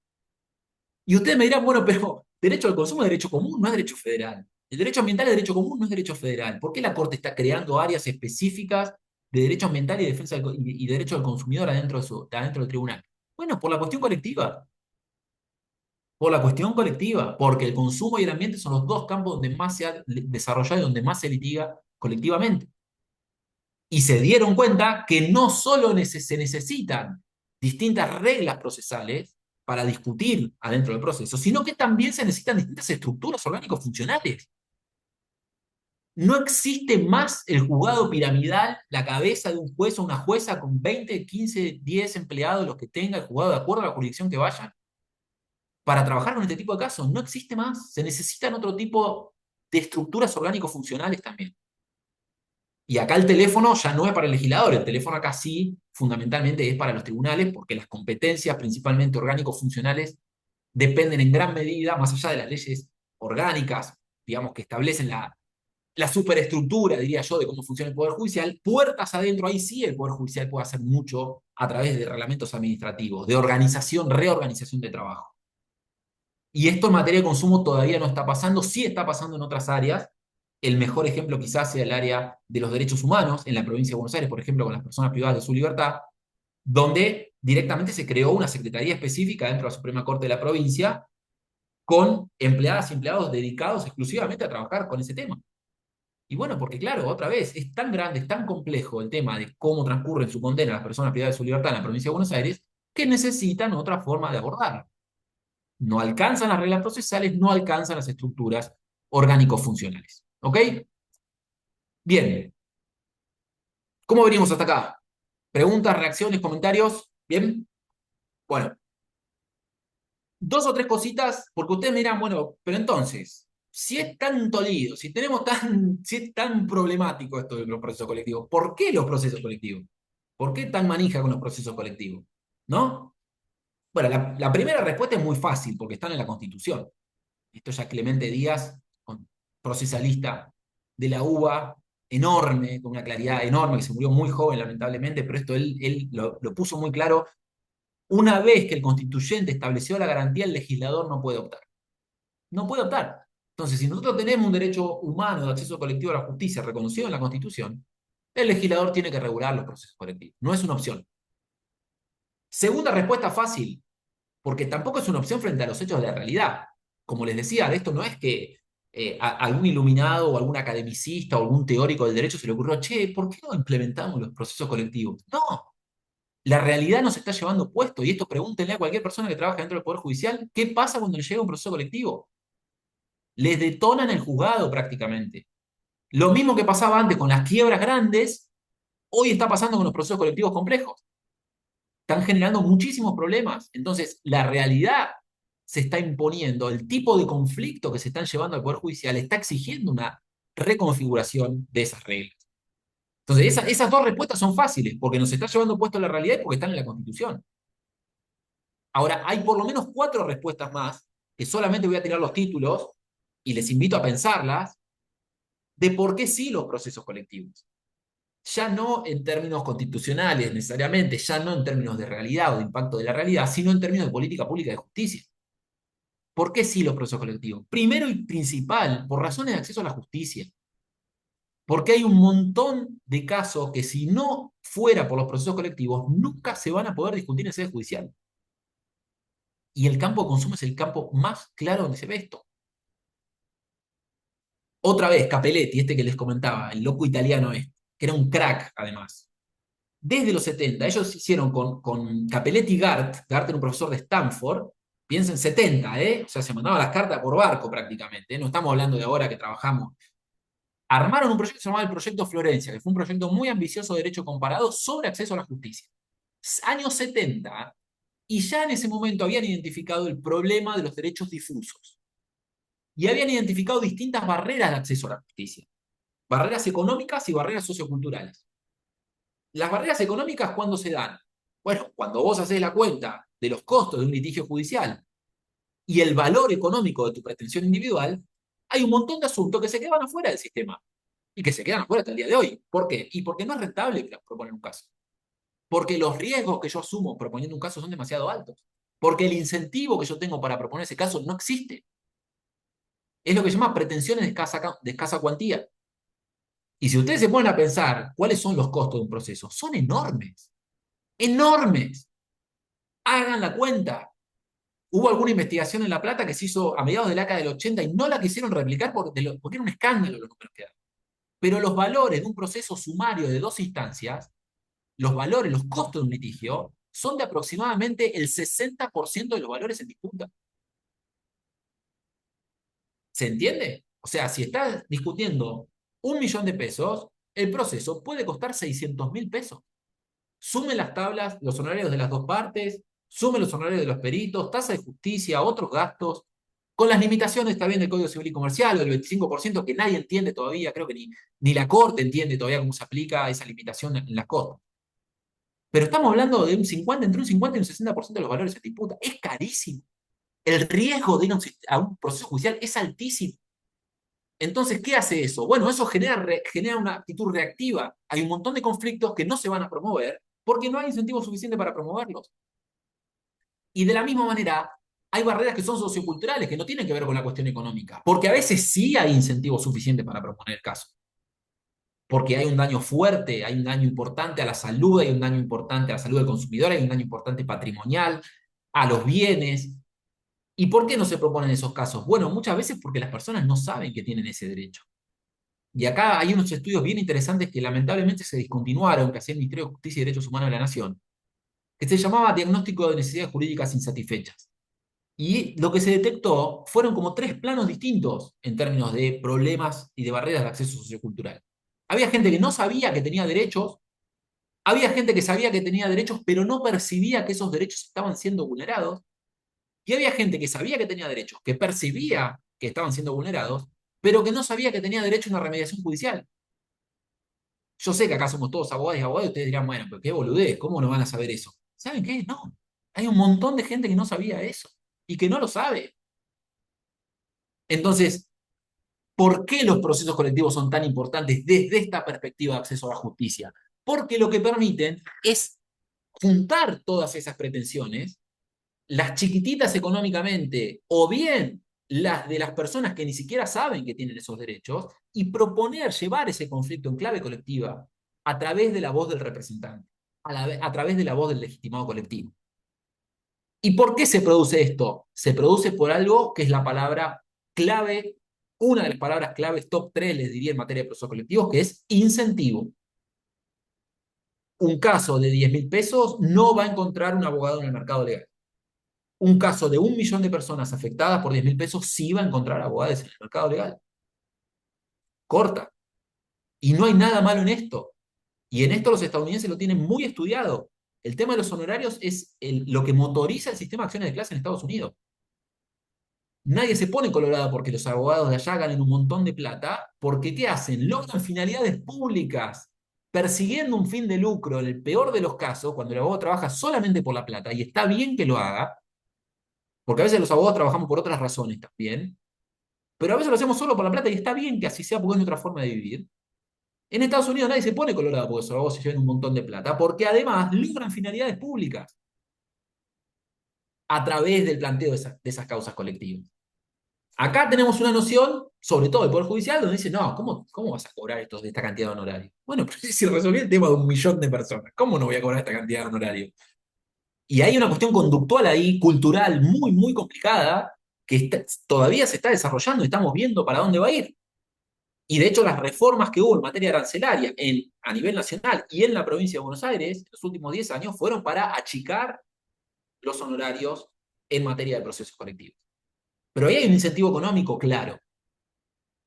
Y ustedes me dirán, bueno, pero derecho al consumo es derecho común, no es derecho federal. El derecho ambiental es derecho común, no es derecho federal. ¿Por qué la Corte está creando áreas específicas de derecho ambiental y defensa y derecho del consumidor adentro del tribunal? Bueno, por la cuestión colectiva. Por la cuestión colectiva, porque el consumo y el ambiente son los dos campos donde más se ha desarrollado y donde más se litiga colectivamente. Y se dieron cuenta que no solo se necesitan distintas reglas procesales para discutir adentro del proceso, sino que también se necesitan distintas estructuras orgánicos funcionales. No existe más el juzgado piramidal, la cabeza de un juez o una jueza con 20, 15, 10 empleados, los que tenga el juzgado de acuerdo a la jurisdicción que vayan, para trabajar con este tipo de casos. No existe más. Se necesitan otro tipo de estructuras orgánicos funcionales también. Y acá el teléfono ya no es para el legislador, el teléfono acá sí, fundamentalmente es para los tribunales, porque las competencias, principalmente orgánicos funcionales, dependen en gran medida, más allá de las leyes orgánicas, digamos, que establecen la superestructura, diría yo, de cómo funciona el Poder Judicial. Puertas adentro, ahí sí el Poder Judicial puede hacer mucho a través de reglamentos administrativos, de organización, reorganización de trabajo. Y esto en materia de consumo todavía no está pasando, sí está pasando en otras áreas. El mejor ejemplo quizás sea el área de los derechos humanos en la provincia de Buenos Aires, por ejemplo, con las personas privadas de su libertad, donde directamente se creó una secretaría específica dentro de la Suprema Corte de la provincia con empleadas y empleados dedicados exclusivamente a trabajar con ese tema. Y bueno, porque claro, otra vez, es tan grande, es tan complejo el tema de cómo transcurren su condena las personas privadas de su libertad en la provincia de Buenos Aires, que necesitan otra forma de abordarlo. No alcanzan las reglas procesales, no alcanzan las estructuras orgánico-funcionales. ¿Ok? Bien. ¿Cómo venimos hasta acá? ¿Preguntas, reacciones, comentarios? ¿Bien? Bueno, 2 o 3 cositas, porque ustedes me dirán, bueno, pero entonces, si es tanto lío, si es tan problemático esto de los procesos colectivos, ¿por qué los procesos colectivos? ¿Por qué tan manija con los procesos colectivos? ¿No? Bueno, la primera respuesta es muy fácil, porque están en la Constitución. Esto ya Clemente Díaz, procesalista de la UBA, enorme, con una claridad enorme, que se murió muy joven, lamentablemente, pero esto él lo puso muy claro. Una vez que el constituyente estableció la garantía, el legislador no puede optar. No puede optar. Entonces, si nosotros tenemos un derecho humano de acceso colectivo a la justicia reconocido en la Constitución, el legislador tiene que regular los procesos colectivos. No es una opción. Segunda respuesta fácil, porque tampoco es una opción frente a los hechos de la realidad. Como les decía, de esto no es que algún iluminado o algún academicista o algún teórico del derecho se le ocurrió, che, ¿por qué no implementamos los procesos colectivos? No, la realidad nos está llevando puesto, y esto pregúntenle a cualquier persona que trabaja dentro del Poder Judicial, ¿qué pasa cuando le llega un proceso colectivo? Les detonan el juzgado prácticamente. Lo mismo que pasaba antes con las quiebras grandes, hoy está pasando con los procesos colectivos complejos. Están generando muchísimos problemas. Entonces, la realidad se está imponiendo, el tipo de conflicto que se están llevando al Poder Judicial está exigiendo una reconfiguración de esas reglas. Entonces, esas dos respuestas son fáciles, porque nos está llevando puesto la realidad y porque están en la Constitución. Ahora, hay por lo menos 4 respuestas más, que solamente voy a tirar los títulos y les invito a pensarlas, de por qué sí los procesos colectivos. Ya no en términos constitucionales necesariamente, ya no en términos de realidad o de impacto de la realidad, sino en términos de política pública de justicia. ¿Por qué sí los procesos colectivos? Primero y principal, por razones de acceso a la justicia. Porque hay un montón de casos que si no fuera por los procesos colectivos, nunca se van a poder discutir en sede judicial. Y el campo de consumo es el campo más claro donde se ve esto. Otra vez, Capelletti, este que les comentaba, el loco italiano este, que era un crack además. Desde los 70, ellos hicieron con Capelletti y Gart era un profesor de Stanford, piensen 70, ¿eh? O sea, se mandaban las cartas por barco prácticamente, ¿eh? No estamos hablando de ahora que trabajamos. Armaron un proyecto que se llamaba el Proyecto Florencia, que fue un proyecto muy ambicioso de derecho comparado sobre acceso a la justicia. Años 70, y ya en ese momento habían identificado el problema de los derechos difusos. Y habían identificado distintas barreras de acceso a la justicia. Barreras económicas y barreras socioculturales. Las barreras económicas, ¿cuándo se dan? Bueno, cuando vos haces la cuenta de los costos de un litigio judicial y el valor económico de tu pretensión individual, hay un montón de asuntos que se quedan afuera del sistema y que se quedan afuera hasta el día de hoy. ¿Por qué? Y porque no es rentable proponer un caso. Porque los riesgos que yo asumo proponiendo un caso son demasiado altos. Porque el incentivo que yo tengo para proponer ese caso no existe. Es lo que se llama pretensiones de escasa cuantía. Y si ustedes se ponen a pensar cuáles son los costos de un proceso, son enormes. Enormes. Hagan la cuenta. Hubo alguna investigación en La Plata que se hizo a mediados de la década del 80 y no la quisieron replicar porque era un escándalo los números que daban. Pero los valores de un proceso sumario de 2 instancias, los valores, los costos de un litigio, son de aproximadamente el 60% de los valores en disputa. ¿Se entiende? O sea, si estás discutiendo 1.000.000 de pesos, el proceso puede costar 600.000 pesos. Sumen las tablas, los honorarios de las dos partes, sumen los honorarios de los peritos, tasa de justicia, otros gastos, con las limitaciones también del Código Civil y Comercial, del 25% que nadie entiende todavía, creo que ni la Corte entiende todavía cómo se aplica esa limitación en las costas. Pero estamos hablando de entre un 50 y un 60% de los valores en disputa. Es carísimo. El riesgo de ir a un proceso judicial es altísimo. Entonces, ¿qué hace eso? Bueno, eso genera una actitud reactiva. Hay un montón de conflictos que no se van a promover porque no hay incentivo suficiente para promoverlos. Y de la misma manera, hay barreras que son socioculturales, que no tienen que ver con la cuestión económica, porque a veces sí hay incentivos suficientes para proponer el caso. Porque hay un daño fuerte, hay un daño importante a la salud, hay un daño importante a la salud del consumidor, hay un daño importante patrimonial, a los bienes. ¿Y por qué no se proponen esos casos? Bueno, muchas veces porque las personas no saben que tienen ese derecho. Y acá hay unos estudios bien interesantes que lamentablemente se discontinuaron, que hacía el Ministerio de Justicia y Derechos Humanos de la Nación, que se llamaba Diagnóstico de Necesidades Jurídicas Insatisfechas. Y lo que se detectó fueron como 3 planos distintos en términos de problemas y de barreras de acceso sociocultural. Había gente que no sabía que tenía derechos, había gente que sabía que tenía derechos, pero no percibía que esos derechos estaban siendo vulnerados, y había gente que sabía que tenía derechos, que percibía que estaban siendo vulnerados, pero que no sabía que tenía derecho a una remediación judicial. Yo sé que acá somos todos abogados y abogados, y ustedes dirán, bueno, pero qué boludez, ¿cómo no van a saber eso? ¿Saben qué? No. Hay un montón de gente que no sabía eso y que no lo sabe. Entonces, ¿por qué los procesos colectivos son tan importantes desde esta perspectiva de acceso a la justicia? Porque lo que permiten es juntar todas esas pretensiones, las chiquititas económicamente, o bien las de las personas que ni siquiera saben que tienen esos derechos, y proponer llevar ese conflicto en clave colectiva a través de la voz del representante, a través de la voz del legitimado colectivo. ¿Y por qué se produce esto? Se produce por algo que es la palabra clave, una de las palabras claves top 3, les diría, en materia de procesos colectivos, que es incentivo. Un caso de 10.000 pesos no va a encontrar un abogado en el mercado legal. Un caso de 1 millón de personas afectadas por 10.000 pesos sí va a encontrar abogados en el mercado legal. Corta. Y no hay nada malo en esto. Y en esto los estadounidenses lo tienen muy estudiado. El tema de los honorarios es lo que motoriza el sistema de acciones de clase en Estados Unidos. Nadie se pone colorado porque los abogados de allá ganen un montón de plata, porque ¿qué hacen? Logran finalidades públicas, persiguiendo un fin de lucro, en el peor de los casos, cuando el abogado trabaja solamente por la plata, y está bien que lo haga, porque a veces los abogados trabajamos por otras razones también, pero a veces lo hacemos solo por la plata y está bien que así sea porque es nuestra forma de vivir. En Estados Unidos nadie se pone colorado porque los abogados se lleven un montón de plata, porque además logran finalidades públicas a través del planteo de esas causas colectivas. Acá tenemos una noción, sobre todo del Poder Judicial, donde dice, no, ¿cómo vas a cobrar de esta cantidad de honorarios? Bueno, pero si resolví el tema de 1 millón de personas, ¿cómo no voy a cobrar esta cantidad de honorarios? Y hay una cuestión conductual ahí, cultural, muy, muy complicada, que todavía se está desarrollando y estamos viendo para dónde va a ir. Y de hecho, las reformas que hubo en materia arancelaria a nivel nacional y en la provincia de Buenos Aires, en los últimos 10 años, fueron para achicar los honorarios en materia de procesos colectivos. Pero ahí hay un incentivo económico claro.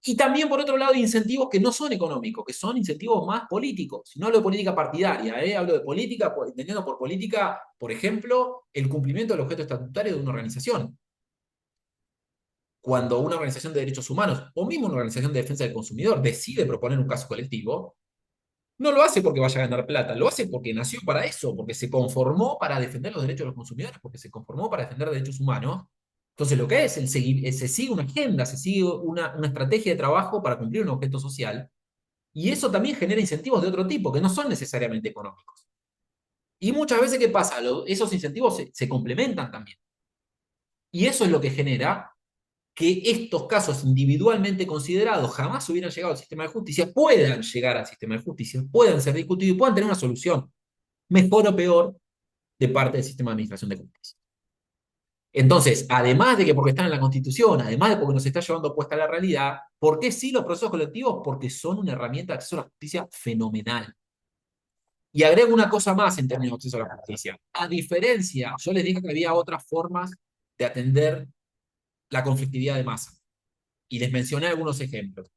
Y también, por otro lado, hay incentivos que no son económicos, que son incentivos más políticos. No hablo de política partidaria, hablo de política, entendiendo por política, por ejemplo, el cumplimiento del objeto estatutario de una organización. Cuando una organización de derechos humanos, o mismo una organización de defensa del consumidor, decide proponer un caso colectivo, no lo hace porque vaya a ganar plata, lo hace porque nació para eso, porque se conformó para defender los derechos de los consumidores, porque se conformó para defender derechos humanos. Entonces, lo que es, se sigue una agenda, se sigue una estrategia de trabajo para cumplir un objeto social, y eso también genera incentivos de otro tipo, que no son necesariamente económicos. Y muchas veces, ¿qué pasa? Esos incentivos se complementan también. Y eso es lo que genera que estos casos individualmente considerados jamás hubieran llegado al sistema de justicia, puedan llegar al sistema de justicia, puedan ser discutidos y puedan tener una solución, mejor o peor, de parte del sistema de administración de justicia. Entonces, además de que porque están en la Constitución, además de porque nos está llevando puesta la realidad, ¿por qué sí los procesos colectivos? Porque son una herramienta de acceso a la justicia fenomenal. Y agrego una cosa más en términos de acceso a la justicia. A diferencia, yo les dije que había otras formas de atender la conflictividad de masa. Y les mencioné algunos ejemplos.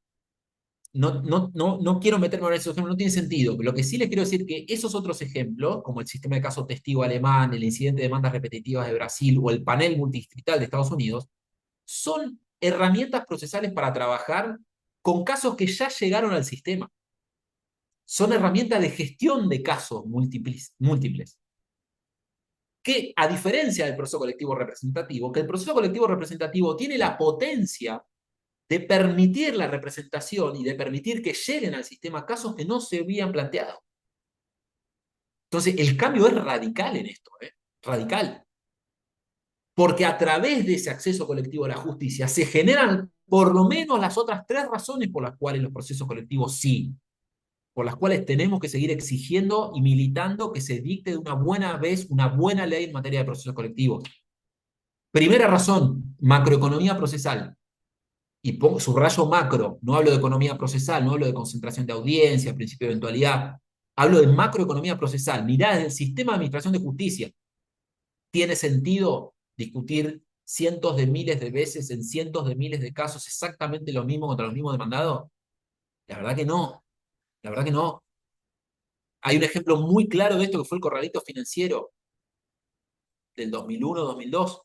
No quiero meterme en esos ejemplos, no tiene sentido, pero lo que sí les quiero decir que esos otros ejemplos, como el sistema de caso testigo alemán, el incidente de demandas repetitivas de Brasil o el panel multidistrital de Estados Unidos, son herramientas procesales para trabajar con casos que ya llegaron al sistema. Son herramientas de gestión de casos múltiples. Que a diferencia del proceso colectivo representativo, que el proceso colectivo representativo tiene la potencia de permitir la representación y de permitir que lleguen al sistema casos que no se habían planteado. Entonces, el cambio es radical en esto, radical. Porque a través de ese acceso colectivo a la justicia se generan por lo menos las otras 3 razones por las cuales los procesos colectivos sí, por las cuales tenemos que seguir exigiendo y militando que se dicte de una buena vez una buena ley en materia de procesos colectivos. Primera razón, macroeconomía procesal. Y subrayo macro, no hablo de economía procesal, no hablo de concentración de audiencia, principio de eventualidad, hablo de macroeconomía procesal. Mirá, desde el sistema de administración de justicia, ¿tiene sentido discutir cientos de miles de veces en cientos de miles de casos exactamente lo mismo contra los mismos demandados? La verdad que no, la verdad que no. Hay un ejemplo muy claro de esto que fue el corralito financiero del 2001-2002.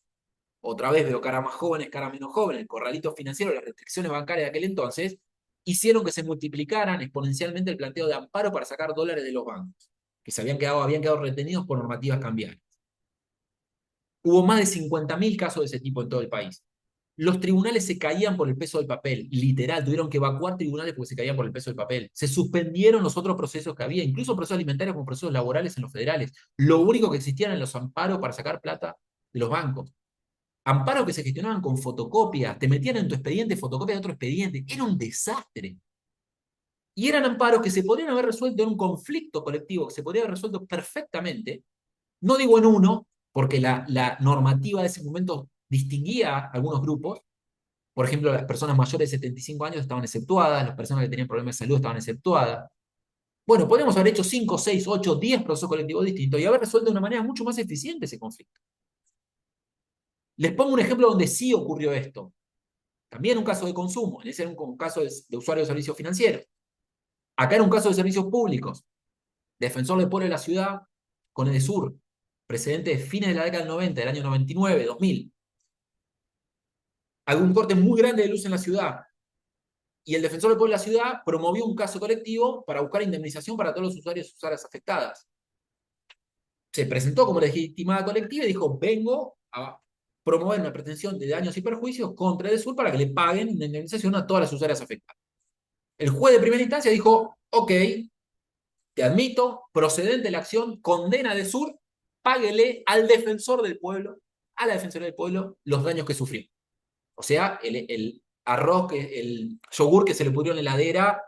Otra vez veo cara más jóvenes, cara menos jóvenes. El corralito financiero, las restricciones bancarias de aquel entonces, hicieron que se multiplicaran exponencialmente el planteo de amparo para sacar dólares de los bancos, que habían quedado retenidos por normativas cambiarias. Hubo más de 50.000 casos de ese tipo en todo el país. Los tribunales se caían por el peso del papel, literal, tuvieron que evacuar tribunales porque se caían por el peso del papel. Se suspendieron los otros procesos que había, incluso procesos alimentarios como procesos laborales en los federales. Lo único que existían eran los amparos para sacar plata de los bancos. Amparos que se gestionaban con fotocopias, te metían en tu expediente fotocopia de otro expediente. Era un desastre. Y eran amparos que se podrían haber resuelto en un conflicto colectivo, que se podría haber resuelto perfectamente. No digo en uno, porque la normativa de ese momento distinguía a algunos grupos. Por ejemplo, las personas mayores de 75 años estaban exceptuadas, las personas que tenían problemas de salud estaban exceptuadas. Bueno, podríamos haber hecho 5, 6, 8, 10 procesos colectivos distintos y haber resuelto de una manera mucho más eficiente ese conflicto. Les pongo un ejemplo donde sí ocurrió esto. También un caso de consumo, ese era un caso de usuario de servicios financieros. Acá era un caso de servicios públicos. Defensor del pueblo de la ciudad con Edesur, precedente de fines de la década del 90, del año 99, 2000. Algún corte muy grande de luz en la ciudad. Y el defensor del pueblo de la ciudad promovió un caso colectivo para buscar indemnización para todos los usuarios y usuarias afectadas. Se presentó como legitimada colectiva y dijo, vengo a promover una pretensión de daños y perjuicios contra Edesur para que le paguen una indemnización a todas las usuarias afectadas. El juez de primera instancia dijo, ok, te admito, procedente de la acción, condena a Edesur, páguele al defensor del pueblo, a la defensoría del pueblo, los daños que sufrió. O sea, el arroz, el yogur que se le pudrió en la heladera,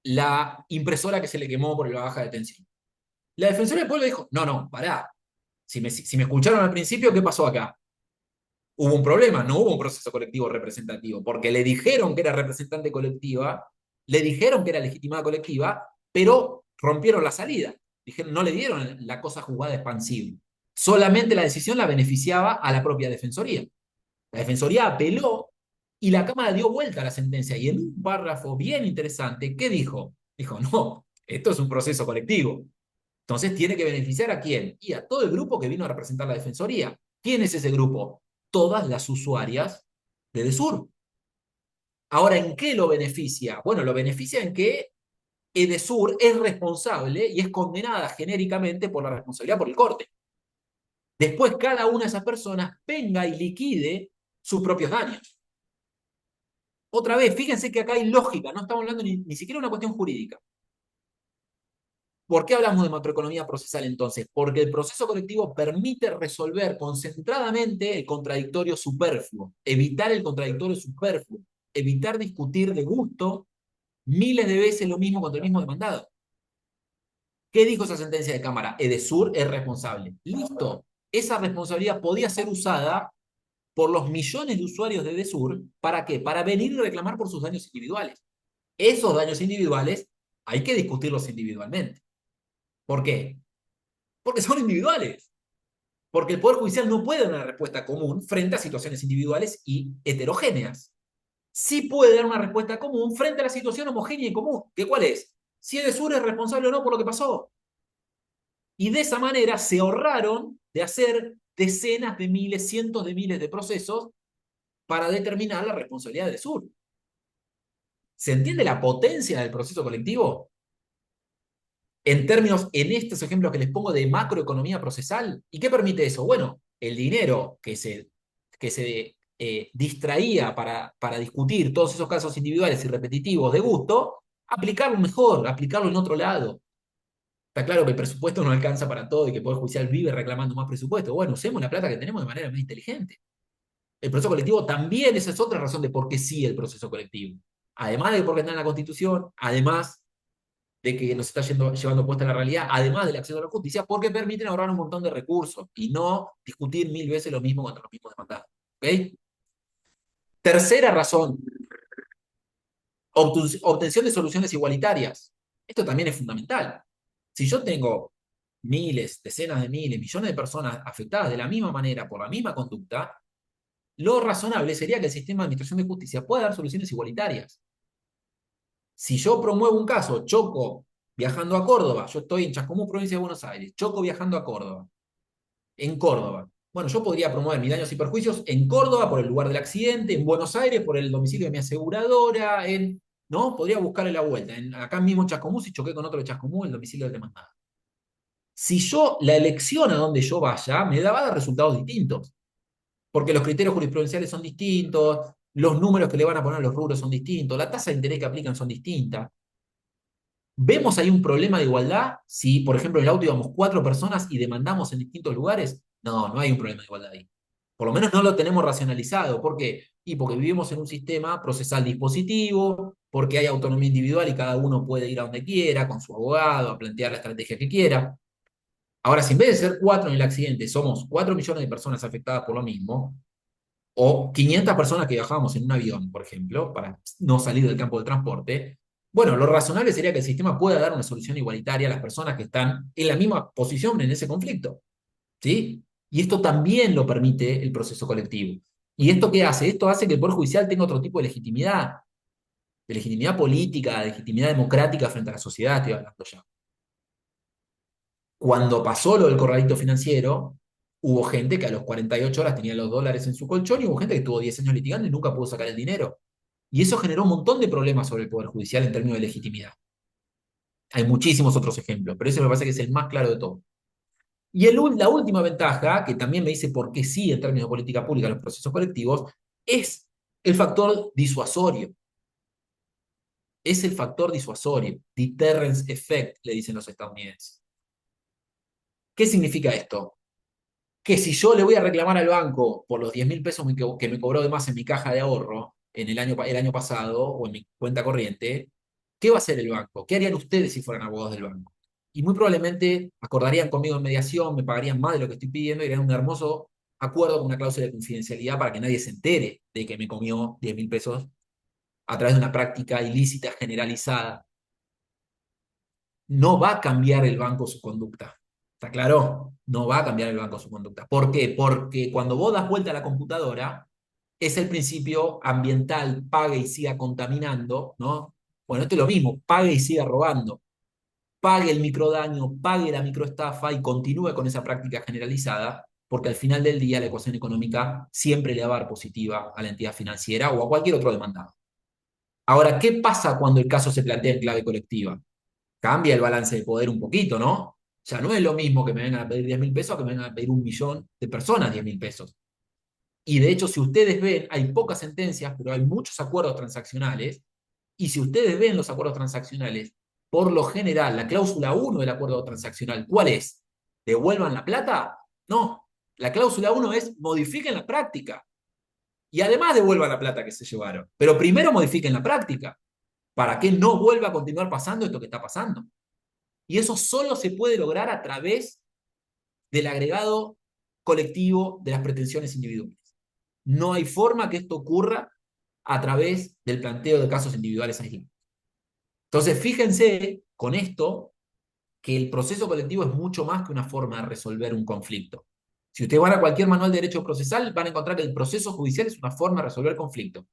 la impresora que se le quemó por la baja de tensión. La defensora del pueblo dijo, no, no, pará. Si me escucharon al principio, ¿qué pasó acá? Hubo un problema, no hubo un proceso colectivo representativo, porque le dijeron que era representante colectiva, le dijeron que era legitimada colectiva, pero rompieron la salida. Dijeron, no le dieron la cosa jugada expansiva. Solamente la decisión la beneficiaba a la propia defensoría. La defensoría apeló y la Cámara dio vuelta a la sentencia. Y en un párrafo bien interesante, ¿qué dijo? Dijo, no, esto es un proceso colectivo. Entonces tiene que beneficiar ¿a quién? Y a todo el grupo que vino a representar la defensoría. ¿Quién es ese grupo? Todas las usuarias de Edesur. Ahora, ¿en qué lo beneficia? Bueno, lo beneficia en que Edesur es responsable y es condenada genéricamente por la responsabilidad por el corte. Después cada una de esas personas venga y liquide sus propios daños. Otra vez, fíjense que acá hay lógica, no estamos hablando ni siquiera de una cuestión jurídica. ¿Por qué hablamos de macroeconomía procesal entonces? Porque el proceso colectivo permite resolver concentradamente el contradictorio superfluo, evitar el contradictorio superfluo, evitar discutir de gusto miles de veces lo mismo contra el mismo demandado. ¿Qué dijo esa sentencia de Cámara? Edesur es responsable. Listo. Esa responsabilidad podía ser usada por los millones de usuarios de Edesur. ¿Para qué? Para venir y reclamar por sus daños individuales. Esos daños individuales hay que discutirlos individualmente. ¿Por qué? Porque son individuales. Porque el Poder Judicial no puede dar una respuesta común frente a situaciones individuales y heterogéneas. Sí puede dar una respuesta común frente a la situación homogénea y común. ¿Qué cuál es? Si Edesur es responsable o no por lo que pasó. Y de esa manera se ahorraron de hacer decenas de miles, cientos de miles de procesos para determinar la responsabilidad de Edesur. ¿Se entiende la potencia del proceso colectivo? En términos, en estos ejemplos que les pongo de macroeconomía procesal. ¿Y qué permite eso? Bueno, el dinero que se distraía para discutir todos esos casos individuales y repetitivos de gusto, aplicarlo mejor, aplicarlo en otro lado. Está claro que el presupuesto no alcanza para todo y que el Poder Judicial vive reclamando más presupuesto. Bueno, usemos la plata que tenemos de manera más inteligente. El proceso colectivo también, esa es otra razón de por qué sí el proceso colectivo. Además de porque está en la Constitución, además de que nos está llevando puesta la realidad, además del acceso a la justicia, porque permiten ahorrar un montón de recursos y no discutir mil veces lo mismo contra los mismos demandados. ¿Okay? Tercera razón, obtención de soluciones igualitarias. Esto también es fundamental. Si yo tengo miles, decenas de miles, millones de personas afectadas de la misma manera por la misma conducta, lo razonable sería que el sistema de administración de justicia pueda dar soluciones igualitarias. Si yo promuevo un caso, choco viajando a Córdoba, yo estoy en Chascomús, provincia de Buenos Aires, choco viajando a Córdoba, en Córdoba. Bueno, yo podría promover mis daños y perjuicios en Córdoba por el lugar del accidente, en Buenos Aires por el domicilio de mi aseguradora, ¿no? Podría buscarle la vuelta. Acá mismo en Chascomús, si choqué con otro de Chascomús, el domicilio del demandado. Si yo, la elección a donde yo vaya, va a dar resultados distintos. porque los criterios jurisprudenciales son distintos, los números que le van a poner a los rubros son distintos, la tasa de interés que aplican son distintas. ¿Vemos ahí un problema de igualdad? Si, por ejemplo, en el auto íbamos 4 personas y demandamos en distintos lugares. No, no hay un problema de igualdad ahí. Por lo menos no lo tenemos racionalizado. ¿Por qué? Y porque vivimos en un sistema procesal dispositivo, porque hay autonomía individual y cada uno puede ir a donde quiera, con su abogado, a plantear la estrategia que quiera. Ahora, si en vez de ser 4 en el accidente, somos 4 millones de personas afectadas por lo mismo, o 500 personas que viajábamos en un avión, por ejemplo, para no salir del campo del transporte, bueno, lo razonable sería que el sistema pueda dar una solución igualitaria a las personas que están en la misma posición en ese conflicto, ¿sí? Y esto también lo permite el proceso colectivo. ¿Y esto qué hace? Esto hace que el Poder Judicial tenga otro tipo de legitimidad política, de legitimidad democrática frente a la sociedad, estoy hablando ya. Cuando pasó lo del corralito financiero, hubo gente que a los 48 horas tenía los dólares en su colchón y hubo gente que estuvo 10 años litigando y nunca pudo sacar el dinero. Y eso generó un montón de problemas sobre el Poder Judicial en términos de legitimidad. Hay muchísimos otros ejemplos, pero ese me parece que es el más claro de todos. Y la última ventaja, que también me dice por qué sí en términos de política pública en los procesos colectivos, es el factor disuasorio. Es el factor disuasorio. Deterrence effect, le dicen los estadounidenses. ¿Qué significa esto? Que si yo le voy a reclamar al banco por los 10.000 pesos que me cobró de más en mi caja de ahorro en el año pasado o en mi cuenta corriente, ¿qué va a hacer el banco? ¿Qué harían ustedes si fueran abogados del banco? Y muy probablemente acordarían conmigo en mediación, me pagarían más de lo que estoy pidiendo y harían un hermoso acuerdo con una cláusula de confidencialidad para que nadie se entere de que me comió 10.000 pesos a través de una práctica ilícita generalizada. No va a cambiar el banco su conducta. ¿Está claro? No va a cambiar el banco su conducta. ¿Por qué? Porque cuando vos das vuelta a la computadora, es el principio ambiental, pague y siga contaminando, ¿no? Bueno, esto es lo mismo, pague y siga robando, pague el microdaño, pague la microestafa y continúe con esa práctica generalizada, porque al final del día la ecuación económica siempre le va a dar positiva a la entidad financiera o a cualquier otro demandado. Ahora, ¿qué pasa cuando el caso se plantea en clave colectiva? Cambia el balance de poder un poquito, ¿no? O sea, no es lo mismo que me vengan a pedir 10.000 pesos que me vengan a pedir 1 millón de personas 10.000 pesos. Y de hecho, si ustedes ven, hay pocas sentencias, pero hay muchos acuerdos transaccionales. Y si ustedes ven los acuerdos transaccionales, por lo general, la cláusula 1 del acuerdo transaccional, ¿cuál es? ¿Devuelvan la plata? No. La cláusula 1 es modifiquen la práctica. Y además devuelvan la plata que se llevaron. Pero primero modifiquen la práctica para que no vuelva a continuar pasando esto que está pasando. Y eso solo se puede lograr a través del agregado colectivo de las pretensiones individuales. No hay forma que esto ocurra a través del planteo de casos individuales aislados. Entonces, fíjense con esto que el proceso colectivo es mucho más que una forma de resolver un conflicto. Si ustedes van a cualquier manual de derecho procesal, van a encontrar que el proceso judicial es una forma de resolver conflictos,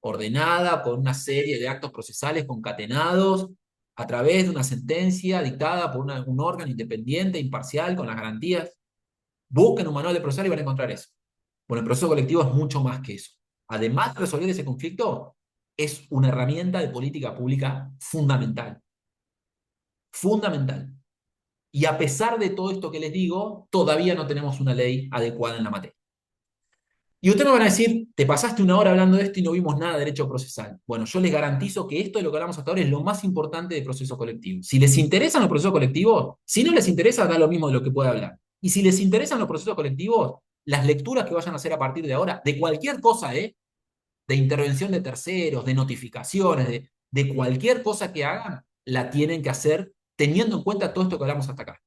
ordenada con una serie de actos procesales concatenados a través de una sentencia dictada por un órgano independiente, imparcial, con las garantías. Busquen un manual de procesal y van a encontrar eso. Bueno, el proceso colectivo es mucho más que eso. Además de resolver ese conflicto, es una herramienta de política pública fundamental. Fundamental. Y a pesar de todo esto que les digo, todavía no tenemos una ley adecuada en la materia. Y ustedes me van a decir, te pasaste 1 hora hablando de esto y no vimos nada de derecho procesal. Bueno, yo les garantizo que esto de lo que hablamos hasta ahora es lo más importante del proceso colectivo. Si les interesan los procesos colectivos, si no les interesa, da lo mismo de lo que pueda hablar. Y si les interesan los procesos colectivos, las lecturas que vayan a hacer a partir de ahora, de cualquier cosa, de intervención de terceros, de notificaciones, de cualquier cosa que hagan, la tienen que hacer teniendo en cuenta todo esto que hablamos hasta acá.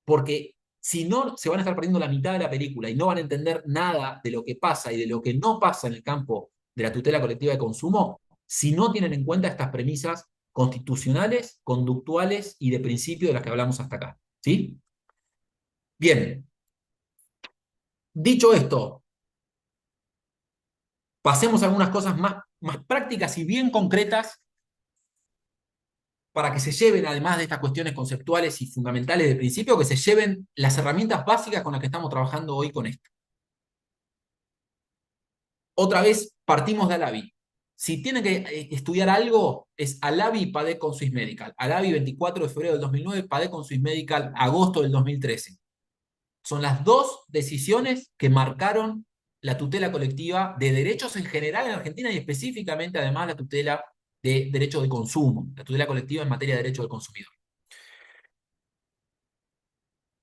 Porque si no, se van a estar perdiendo la mitad de la película y no van a entender nada de lo que pasa y de lo que no pasa en el campo de la tutela colectiva de consumo si no tienen en cuenta estas premisas constitucionales, conductuales y de principio de las que hablamos hasta acá. ¿Sí? Bien. Dicho esto, pasemos a algunas cosas más prácticas y bien concretas para que se lleven, además de estas cuestiones conceptuales y fundamentales de principio, que se lleven las herramientas básicas con las que estamos trabajando hoy con esto. Otra vez, partimos de Alavi. Si tienen que estudiar algo, es Alavi y PADEC con Swiss Medical. Alavi, 24 de febrero del 2009, PADEC con Swiss Medical, agosto del 2013. Son las dos decisiones que marcaron la tutela colectiva de derechos en general en Argentina y específicamente además la tutela de derechos de consumo, la tutela colectiva en materia de derechos del consumidor.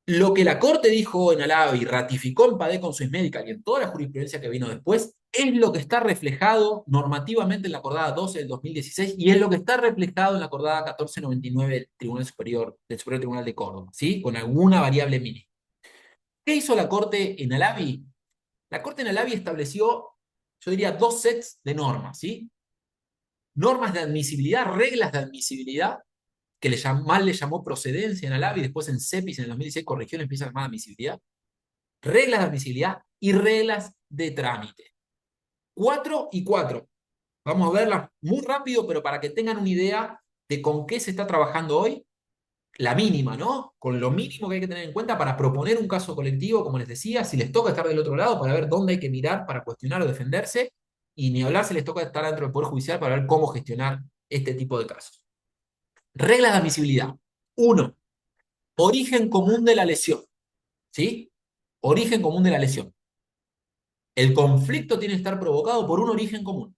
Lo que la Corte dijo en Alavi, ratificó en Padé con Swiss Medical y en toda la jurisprudencia que vino después, es lo que está reflejado normativamente en la acordada 12 del 2016 y es lo que está reflejado en la acordada 1499 del Tribunal Superior, del Superior Tribunal de Córdoba, ¿sí? Con alguna variable mínima. ¿Qué hizo la Corte en Alavi? La Corte en Alavi estableció, yo diría, dos sets de normas, ¿sí? Normas de admisibilidad, reglas de admisibilidad, que mal le llamó procedencia en Alavi, después en CEPIS en el 2016 corrigió y empieza a llamar admisibilidad. Reglas de admisibilidad y reglas de trámite. 4 y 4. Vamos a verlas muy rápido, pero para que tengan una idea de con qué se está trabajando hoy, la mínima, ¿no? Con lo mínimo que hay que tener en cuenta para proponer un caso colectivo, como les decía, si les toca estar del otro lado, para ver dónde hay que mirar para cuestionar o defenderse, y ni hablar si les toca estar dentro del Poder Judicial para ver cómo gestionar este tipo de casos. Reglas de admisibilidad. 1. Origen común de la lesión. ¿Sí? Origen común de la lesión. El conflicto tiene que estar provocado por un origen común.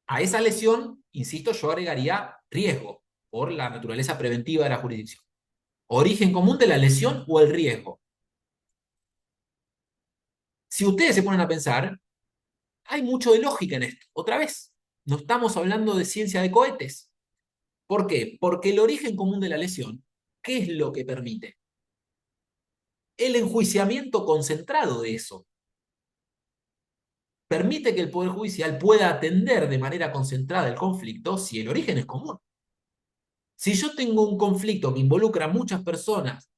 A esa lesión, insisto, yo agregaría riesgo por la naturaleza preventiva de la jurisdicción. Origen común de la lesión o el riesgo. Si ustedes se ponen a pensar, hay mucho de lógica en esto. Otra vez, no estamos hablando de ciencia de cohetes. ¿Por qué? Porque el origen común de la lesión, ¿qué es lo que permite? El enjuiciamiento concentrado de eso. Permite que el Poder Judicial pueda atender de manera concentrada el conflicto si el origen es común. Si yo tengo un conflicto que involucra a muchas personas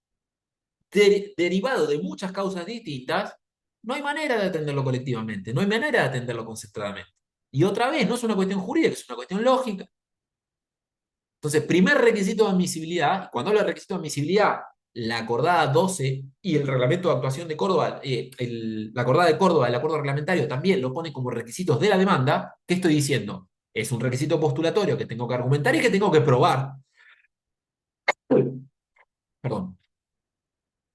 derivado de muchas causas distintas, no hay manera de atenderlo colectivamente, no hay manera de atenderlo concentradamente. Y otra vez, no es una cuestión jurídica, es una cuestión lógica. Entonces, primer requisito de admisibilidad, cuando hablo de requisito de admisibilidad, la acordada 12 y el reglamento de actuación de Córdoba, la acordada de Córdoba, el acuerdo reglamentario, también lo pone como requisitos de la demanda. ¿Qué estoy diciendo? Es un requisito postulatorio que tengo que argumentar y que tengo que probar. Perdón.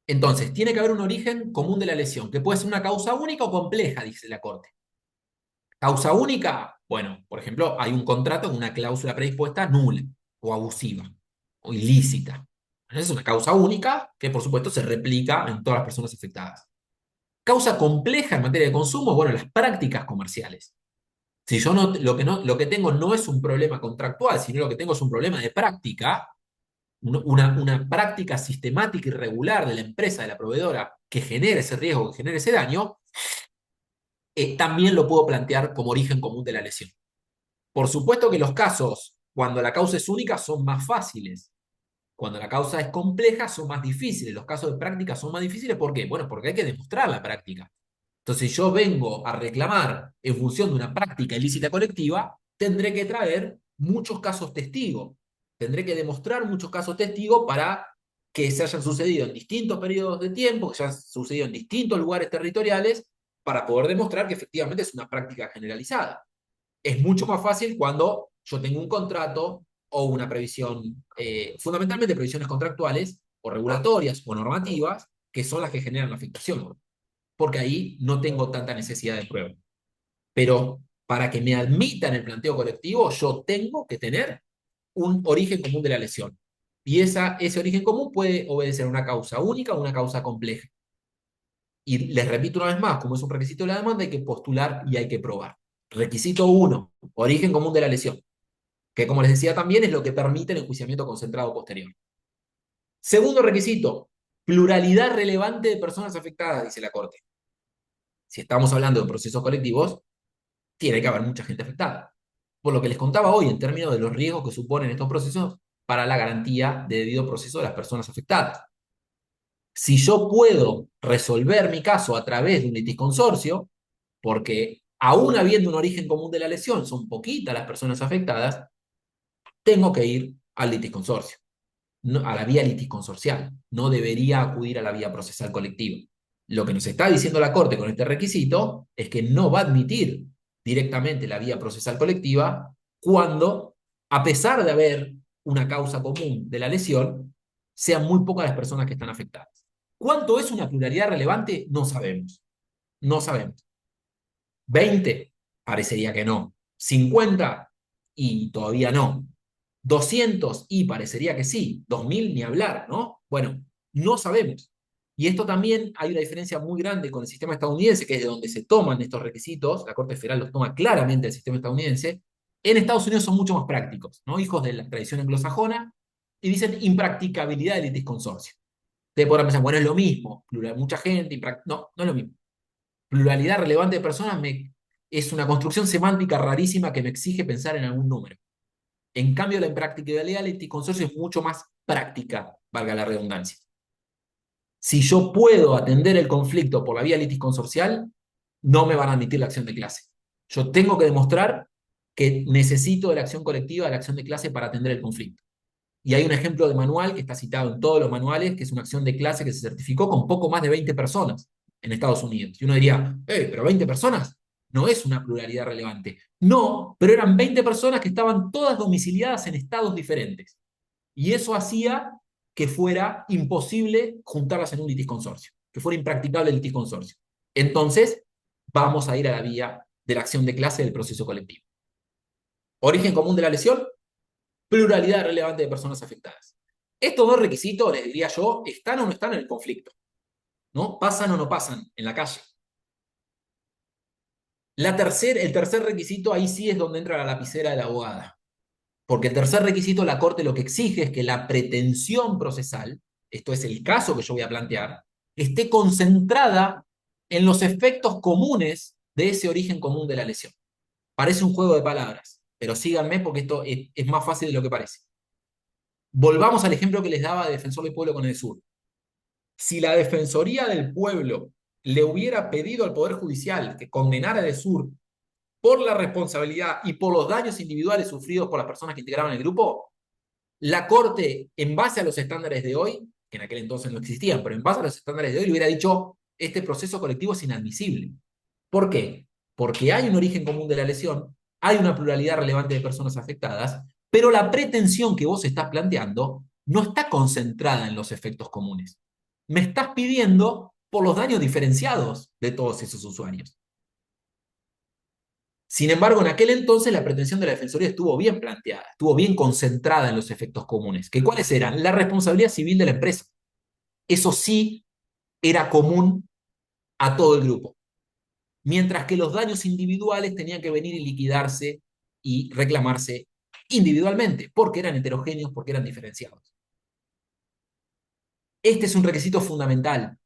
Entonces, tiene que haber un origen común de la lesión, que puede ser una causa única o compleja, dice la Corte. Causa única, bueno, por ejemplo, hay un contrato con una cláusula predispuesta nula, o abusiva, o ilícita. Esa es una causa única que, por supuesto, se replica en todas las personas afectadas. Causa compleja en materia de consumo, bueno, las prácticas comerciales. Si yo lo que tengo no es un problema contractual, sino lo que tengo es un problema de práctica, una práctica sistemática y regular de la empresa, de la proveedora, que genere ese riesgo, que genere ese daño, también lo puedo plantear como origen común de la lesión. Por supuesto que los casos, cuando la causa es única, son más fáciles. Cuando la causa es compleja, son más difíciles. Los casos de práctica son más difíciles. ¿Por qué? Bueno, porque hay que demostrar la práctica. Entonces, yo vengo a reclamar en función de una práctica ilícita colectiva, tendré que traer muchos casos testigos. Tendré que demostrar muchos casos testigos para que se hayan sucedido en distintos periodos de tiempo, que se hayan sucedido en distintos lugares territoriales, para poder demostrar que efectivamente es una práctica generalizada. Es mucho más fácil cuando yo tengo un contrato o una previsión, fundamentalmente previsiones contractuales o regulatorias o normativas, que son las que generan la afectación, porque ahí no tengo tanta necesidad de prueba. Pero para que me admitan el planteo colectivo, yo tengo que tener un origen común de la lesión. Y ese origen común puede obedecer a una causa única o una causa compleja. Y les repito una vez más, como es un requisito de la demanda, hay que postular y hay que probar. Requisito 1, origen común de la lesión, que como les decía también es lo que permite el enjuiciamiento concentrado posterior. Segundo requisito, pluralidad relevante de personas afectadas, dice la Corte. Si estamos hablando de procesos colectivos, tiene que haber mucha gente afectada. Por lo que les contaba hoy en términos de los riesgos que suponen estos procesos para la garantía de debido proceso de las personas afectadas. Si yo puedo resolver mi caso a través de un litisconsorcio, porque aún habiendo un origen común de la lesión, son poquitas las personas afectadas, tengo que ir al litisconsorcio, a la vía litisconsorcial. No debería acudir a la vía procesal colectiva. Lo que nos está diciendo la Corte con este requisito es que no va a admitir directamente la vía procesal colectiva cuando, a pesar de haber una causa común de la lesión, sean muy pocas las personas que están afectadas. ¿Cuánto es una pluralidad relevante? No sabemos. No sabemos. 20, parecería que no. 50, y todavía no. 200, y parecería que sí. 2000, ni hablar, ¿no? Bueno, no sabemos. Y esto también hay una diferencia muy grande con el sistema estadounidense, que es de donde se toman estos requisitos. La Corte Federal los toma claramente del sistema estadounidense. En Estados Unidos son mucho más prácticos, ¿no? Hijos de la tradición anglosajona, y dicen impracticabilidad del litis consorcio. Ustedes podrán pensar, bueno, es lo mismo, mucha gente, no, no es lo mismo. Pluralidad relevante de personas es una construcción semántica rarísima que me exige pensar en algún número. En cambio, la impracticabilidad del litis consorcio es mucho más práctica, valga la redundancia. Si yo puedo atender el conflicto por la vía litis consorcial, no me van a admitir la acción de clase. Yo tengo que demostrar que necesito de la acción colectiva, de la acción de clase para atender el conflicto. Y hay un ejemplo de manual que está citado en todos los manuales, que es una acción de clase que se certificó con poco más de 20 personas en Estados Unidos. Y uno diría, pero 20 personas no es una pluralidad relevante. No, pero eran 20 personas que estaban todas domiciliadas en estados diferentes. Y eso hacía que fuera imposible juntarlas en un litisconsorcio, que fuera impracticable el litisconsorcio. Entonces, vamos a ir a la vía de la acción de clase del proceso colectivo. Origen común de la lesión, pluralidad relevante de personas afectadas. Estos dos requisitos, les diría yo, están o no están en el conflicto, ¿no? Pasan o no pasan en la calle. El tercer requisito, ahí sí es donde entra la lapicera de la abogada. Porque el tercer requisito, la Corte lo que exige es que la pretensión procesal, esto es el caso que yo voy a plantear, esté concentrada en los efectos comunes de ese origen común de la lesión. Parece un juego de palabras, pero síganme porque esto es más fácil de lo que parece. Volvamos al ejemplo que les daba de Defensor del Pueblo con el Sur. Si la Defensoría del Pueblo le hubiera pedido al Poder Judicial que condenara a Edesur por la responsabilidad y por los daños individuales sufridos por las personas que integraban el grupo, la Corte, en base a los estándares de hoy, que en aquel entonces no existían, pero en base a los estándares de hoy, le hubiera dicho, este proceso colectivo es inadmisible. ¿Por qué? Porque hay un origen común de la lesión, hay una pluralidad relevante de personas afectadas, pero la pretensión que vos estás planteando no está concentrada en los efectos comunes. Me estás pidiendo por los daños diferenciados de todos esos usuarios. Sin embargo, en aquel entonces la pretensión de la Defensoría estuvo bien planteada, estuvo bien concentrada en los efectos comunes. ¿Que cuáles eran? La responsabilidad civil de la empresa. Eso sí era común a todo el grupo. Mientras que los daños individuales tenían que venir y liquidarse y reclamarse individualmente, porque eran heterogéneos, porque eran diferenciados. Este es un requisito fundamental.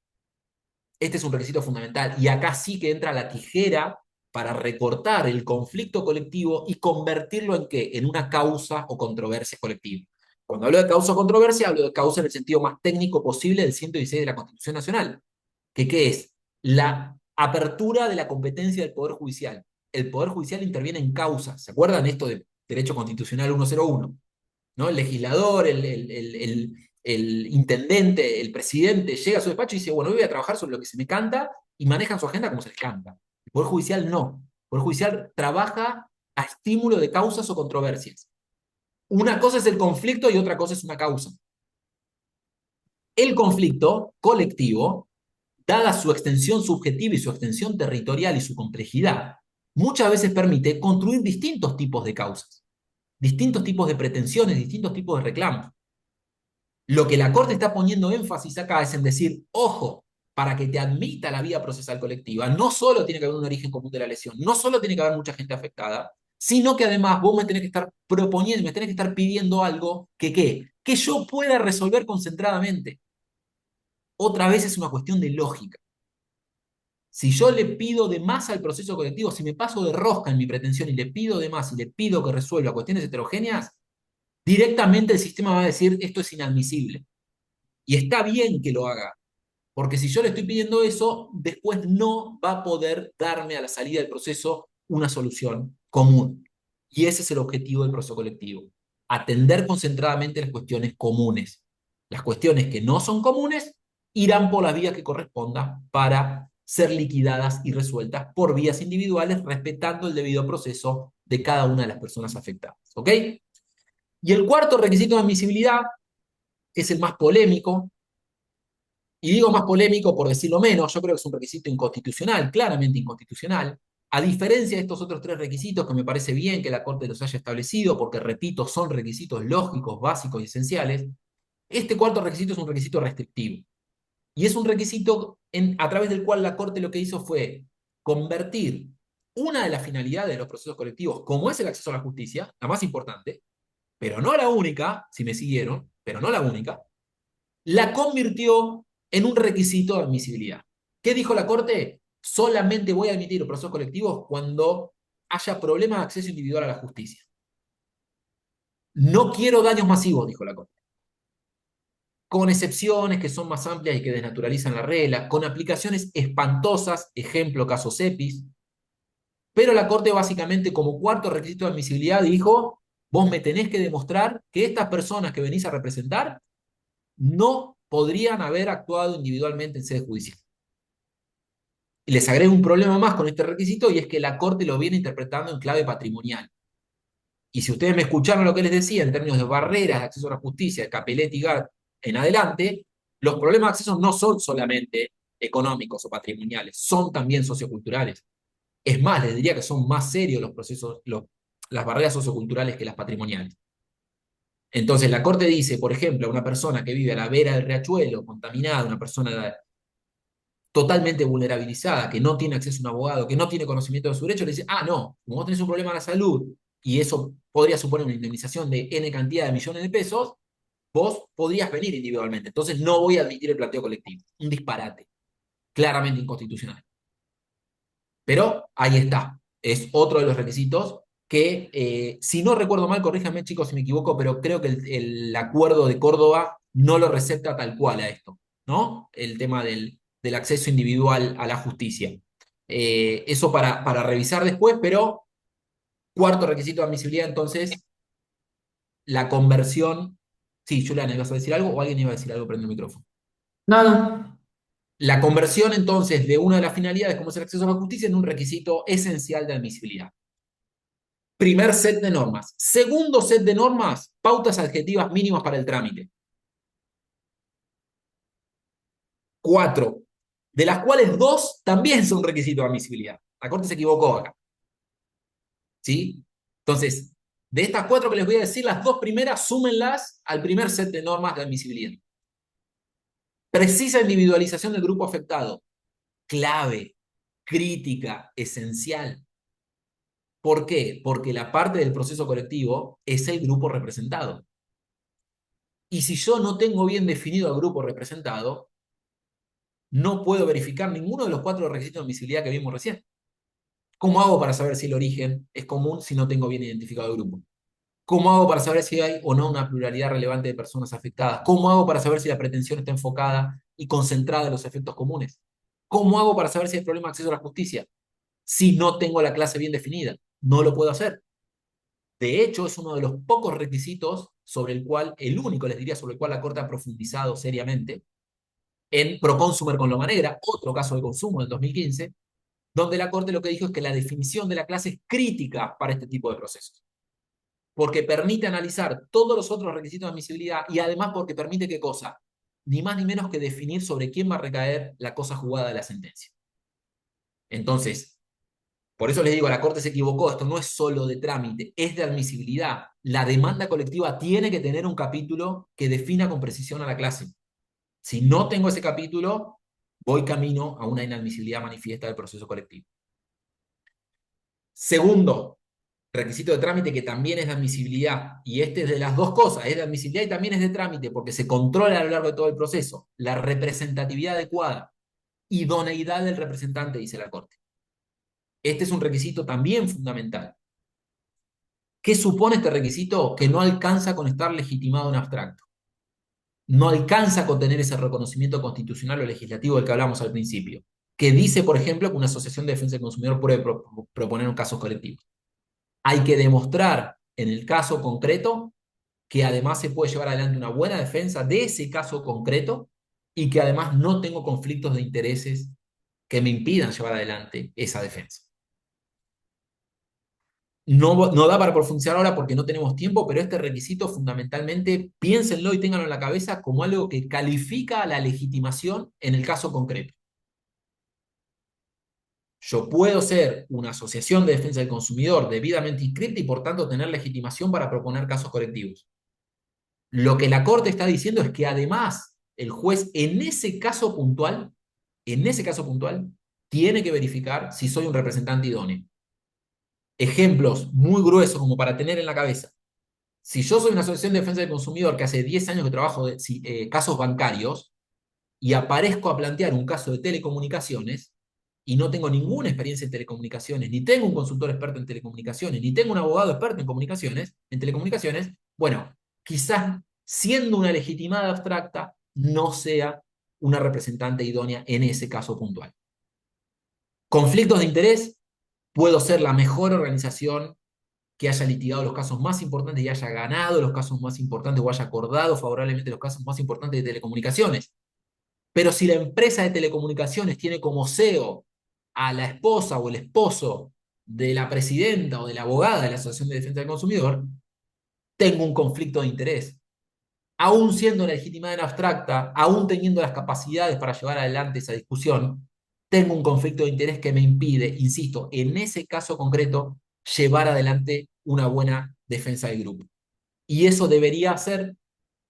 Este es un requisito fundamental. Y acá sí que entra la tijera para recortar el conflicto colectivo y convertirlo en ¿qué? En una causa o controversia colectiva. Cuando hablo de causa o controversia, hablo de causa en el sentido más técnico posible del 116 de la Constitución Nacional. ¿Qué es? La apertura de la competencia del Poder Judicial. El Poder Judicial interviene en causas. ¿Se acuerdan esto de Derecho Constitucional 101? ¿No? El legislador, el intendente, el presidente llega a su despacho y dice, bueno, hoy voy a trabajar sobre lo que se me canta y manejan su agenda como se les canta. El Poder Judicial no. El Poder Judicial trabaja a estímulo de causas o controversias. Una cosa es el conflicto y otra cosa es una causa. El conflicto colectivo, dada su extensión subjetiva y su extensión territorial y su complejidad, muchas veces permite construir distintos tipos de causas, distintos tipos de pretensiones, distintos tipos de reclamos. Lo que la Corte está poniendo énfasis acá es en decir, ojo, para que te admita la vía procesal colectiva, no solo tiene que haber un origen común de la lesión, no solo tiene que haber mucha gente afectada, sino que además vos me tenés que estar proponiendo, me tenés que estar pidiendo algo que yo pueda resolver concentradamente. Otra vez es una cuestión de lógica. Si yo le pido de más al proceso colectivo, si me paso de rosca en mi pretensión y le pido de más y le pido que resuelva cuestiones heterogéneas, directamente el sistema va a decir esto es inadmisible. Y está bien que lo haga, porque si yo le estoy pidiendo eso, después no va a poder darme a la salida del proceso una solución común. Y ese es el objetivo del proceso colectivo, atender concentradamente las cuestiones comunes. Las cuestiones que no son comunes irán por las vías que correspondan para ser liquidadas y resueltas por vías individuales, respetando el debido proceso de cada una de las personas afectadas. ¿Ok? Y el cuarto requisito de admisibilidad es el más polémico, Y digo más polémico por decirlo menos, yo creo que es un requisito inconstitucional, claramente inconstitucional, a diferencia de estos otros tres requisitos que me parece bien que la Corte los haya establecido, porque repito, son requisitos lógicos, básicos y esenciales. Este cuarto requisito es un requisito restrictivo. Y es un requisito a través del cual la Corte lo que hizo fue convertir una de las finalidades de los procesos colectivos, como es el acceso a la justicia, la más importante, pero no la única, si me siguieron, pero no la única, la convirtió en un requisito de admisibilidad. ¿Qué dijo la Corte? Solamente voy a admitir los procesos colectivos cuando haya problemas de acceso individual a la justicia. No quiero daños masivos, dijo la Corte, con excepciones que son más amplias y que desnaturalizan la regla, con aplicaciones espantosas, ejemplo caso Cepis, pero la Corte básicamente como cuarto requisito de admisibilidad dijo, vos me tenés que demostrar que estas personas que venís a representar no podrían haber actuado individualmente en sede judicial. Y les agrego un problema más con este requisito y es que la Corte lo viene interpretando en clave patrimonial. Y si ustedes me escucharon lo que les decía en términos de barreras de acceso a la justicia, de Capelletti y Gard en adelante, los problemas de acceso no son solamente económicos o patrimoniales, son también socioculturales. Es más, les diría que son más serios los procesos, las barreras socioculturales que las patrimoniales. Entonces, la Corte dice, por ejemplo, a una persona que vive a la vera del riachuelo, contaminada, una persona totalmente vulnerabilizada, que no tiene acceso a un abogado, que no tiene conocimiento de su derecho, le dice, ah, no, como vos tenés un problema de la salud y eso podría suponer una indemnización de N cantidad de millones de pesos, vos podrías venir individualmente. Entonces no voy a admitir el planteo colectivo. Un disparate, claramente inconstitucional. Pero ahí está. Es otro de los requisitos que, si no recuerdo mal, corríjanme chicos si me equivoco, pero creo que el acuerdo de Córdoba no lo recepta tal cual a esto, ¿no? El tema del acceso individual a la justicia. Eso para revisar después, pero cuarto requisito de admisibilidad, entonces, la conversión. Sí, Juliana, ¿ibas a decir algo o alguien iba a decir algo? Prende el micrófono. Nada. La conversión entonces de una de las finalidades, como es el acceso a la justicia, en un requisito esencial de admisibilidad. Primer set de normas. Segundo set de normas, pautas adjetivas mínimas para el trámite. 4, de las cuales 2 también son requisitos de admisibilidad. La Corte se equivocó acá. ¿Sí? Entonces, de estas 4 que les voy a decir, las 2 primeras, súmenlas al primer set de normas de admisibilidad. Precisa individualización del grupo afectado. Clave, crítica, esencial. ¿Por qué? Porque la parte del proceso colectivo es el grupo representado. Y si yo no tengo bien definido al grupo representado, no puedo verificar ninguno de los 4 requisitos de admisibilidad que vimos recién. ¿Cómo hago para saber si el origen es común si no tengo bien identificado el grupo? ¿Cómo hago para saber si hay o no una pluralidad relevante de personas afectadas? ¿Cómo hago para saber si la pretensión está enfocada y concentrada en los efectos comunes? ¿Cómo hago para saber si hay problema de acceso a la justicia? Si no tengo la clase bien definida, no lo puedo hacer. De hecho, es uno de los pocos requisitos sobre el cual, el único, les diría, sobre el cual la Corte ha profundizado seriamente, en Proconsumer con Loma Negra, otro caso de consumo del 2015, donde la Corte lo que dijo es que la definición de la clase es crítica para este tipo de procesos. Porque permite analizar todos los otros requisitos de admisibilidad y además porque permite qué cosa, ni más ni menos que definir sobre quién va a recaer la cosa jugada de la sentencia. Entonces, por eso les digo, la Corte se equivocó, esto no es solo de trámite, es de admisibilidad. La demanda colectiva tiene que tener un capítulo que defina con precisión a la clase. Si no tengo ese capítulo, voy camino a una inadmisibilidad manifiesta del proceso colectivo. Segundo, requisito de trámite que también es de admisibilidad, y este es de las dos cosas, es de admisibilidad y también es de trámite, porque se controla a lo largo de todo el proceso, la representatividad adecuada, idoneidad del representante, dice la Corte. Este es un requisito también fundamental. ¿Qué supone este requisito? Que no alcanza con estar legitimado en abstracto. No alcanza con tener ese reconocimiento constitucional o legislativo del que hablamos al principio, que dice, por ejemplo, que una asociación de defensa del consumidor puede proponer un caso colectivo. Hay que demostrar en el caso concreto que además se puede llevar adelante una buena defensa de ese caso concreto y que además no tengo conflictos de intereses que me impidan llevar adelante esa defensa. No da para profundizar ahora porque no tenemos tiempo, pero este requisito fundamentalmente, piénsenlo y ténganlo en la cabeza como algo que califica la legitimación en el caso concreto. Yo puedo ser una asociación de defensa del consumidor debidamente inscrita y por tanto tener legitimación para proponer casos colectivos. Lo que la Corte está diciendo es que además el juez en ese caso puntual, tiene que verificar si soy un representante idóneo. Ejemplos muy gruesos como para tener en la cabeza. Si yo soy una asociación de defensa del consumidor que hace 10 años que trabajo casos bancarios y aparezco a plantear un caso de telecomunicaciones y no tengo ninguna experiencia en telecomunicaciones, ni tengo un consultor experto en telecomunicaciones, ni tengo un abogado experto en telecomunicaciones, bueno, quizás siendo una legitimada abstracta no sea una representante idónea en ese caso puntual. Conflictos de interés, puedo ser la mejor organización que haya litigado los casos más importantes y haya ganado los casos más importantes o haya acordado favorablemente los casos más importantes de telecomunicaciones. Pero si la empresa de telecomunicaciones tiene como CEO a la esposa o el esposo de la presidenta o de la abogada de la Asociación de Defensa del Consumidor, tengo un conflicto de interés. Aún siendo legitimada en abstracta, aún teniendo las capacidades para llevar adelante esa discusión, tengo un conflicto de interés que me impide, insisto, en ese caso concreto, llevar adelante una buena defensa del grupo. Y eso debería hacer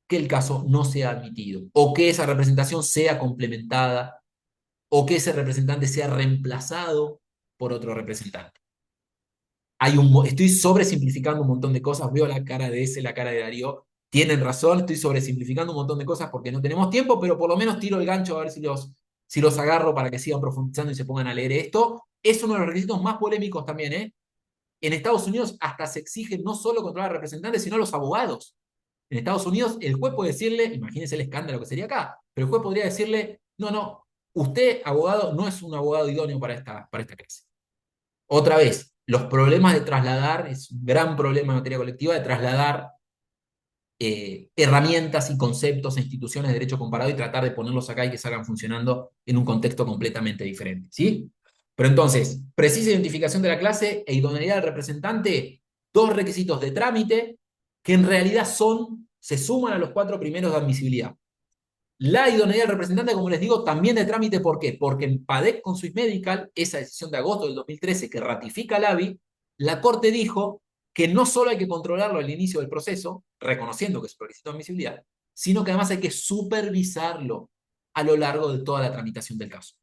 que el caso no sea admitido, o que esa representación sea complementada, o que ese representante sea reemplazado por otro representante. Estoy sobresimplificando un montón de cosas, veo la cara de ese, la cara de Darío, tienen razón, estoy sobresimplificando un montón de cosas porque no tenemos tiempo, pero por lo menos tiro el gancho a ver si los agarro para que sigan profundizando y se pongan a leer esto. Es uno de los requisitos más polémicos también, ¿eh? En Estados Unidos hasta se exige no solo controlar a representantes, sino a los abogados. En Estados Unidos el juez puede decirle, imagínense el escándalo que sería acá, pero el juez podría decirle, no, usted, abogado, no es un abogado idóneo para esta clase. Otra vez, los problemas de trasladar, es un gran problema en materia colectiva, de trasladar herramientas y conceptos e instituciones de derecho comparado y tratar de ponerlos acá y que salgan funcionando en un contexto completamente diferente, ¿sí? Pero entonces, precisa identificación de la clase e idoneidad del representante, dos requisitos de trámite que en realidad se suman a los 4 primeros de admisibilidad. La idoneidad del representante, como les digo, también de trámite, ¿por qué? Porque en PADEC con Swiss Medical, esa decisión de agosto del 2013 que ratifica el ABI, la Corte dijo que no solo hay que controlarlo al inicio del proceso, reconociendo que es un requisito de admisibilidad, sino que además hay que supervisarlo a lo largo de toda la tramitación del caso.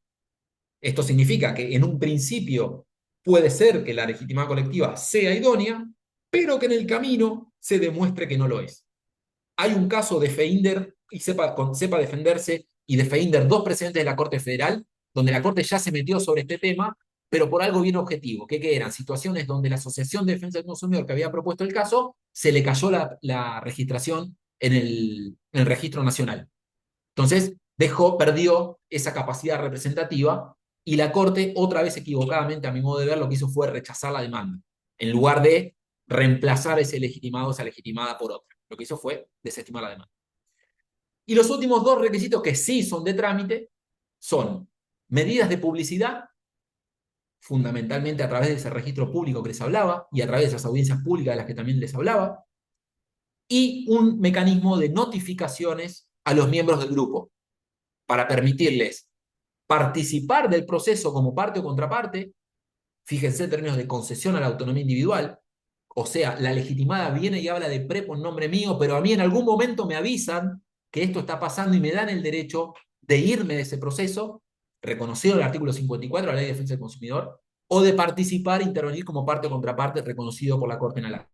Esto significa que en un principio puede ser que la legitimidad colectiva sea idónea, pero que en el camino se demuestre que no lo es. Hay un caso de Feinder y sepa defenderse y de Feinder, dos precedentes de la Corte Federal, donde la Corte ya se metió sobre este tema, pero por algo bien objetivo, que eran situaciones donde la Asociación de Defensa del Consumidor que había propuesto el caso, se le cayó la registración en el registro nacional. Entonces, perdió esa capacidad representativa y la Corte, otra vez equivocadamente, a mi modo de ver, lo que hizo fue rechazar la demanda, en lugar de reemplazar ese legitimado, esa legitimada por otra. Lo que hizo fue desestimar la demanda. Y los últimos dos requisitos que sí son de trámite son medidas de publicidad, fundamentalmente a través de ese registro público que les hablaba y a través de esas audiencias públicas de las que también les hablaba, y un mecanismo de notificaciones a los miembros del grupo para permitirles participar del proceso como parte o contraparte. Fíjense en términos de concesión a la autonomía individual, o sea, la legitimada viene y habla de prepo en nombre mío, pero a mí en algún momento me avisan que esto está pasando y me dan el derecho de irme de ese proceso, reconocido en el artículo 54 de la Ley de Defensa del Consumidor, o de participar e intervenir como parte o contraparte reconocido por la Corte en Alarma.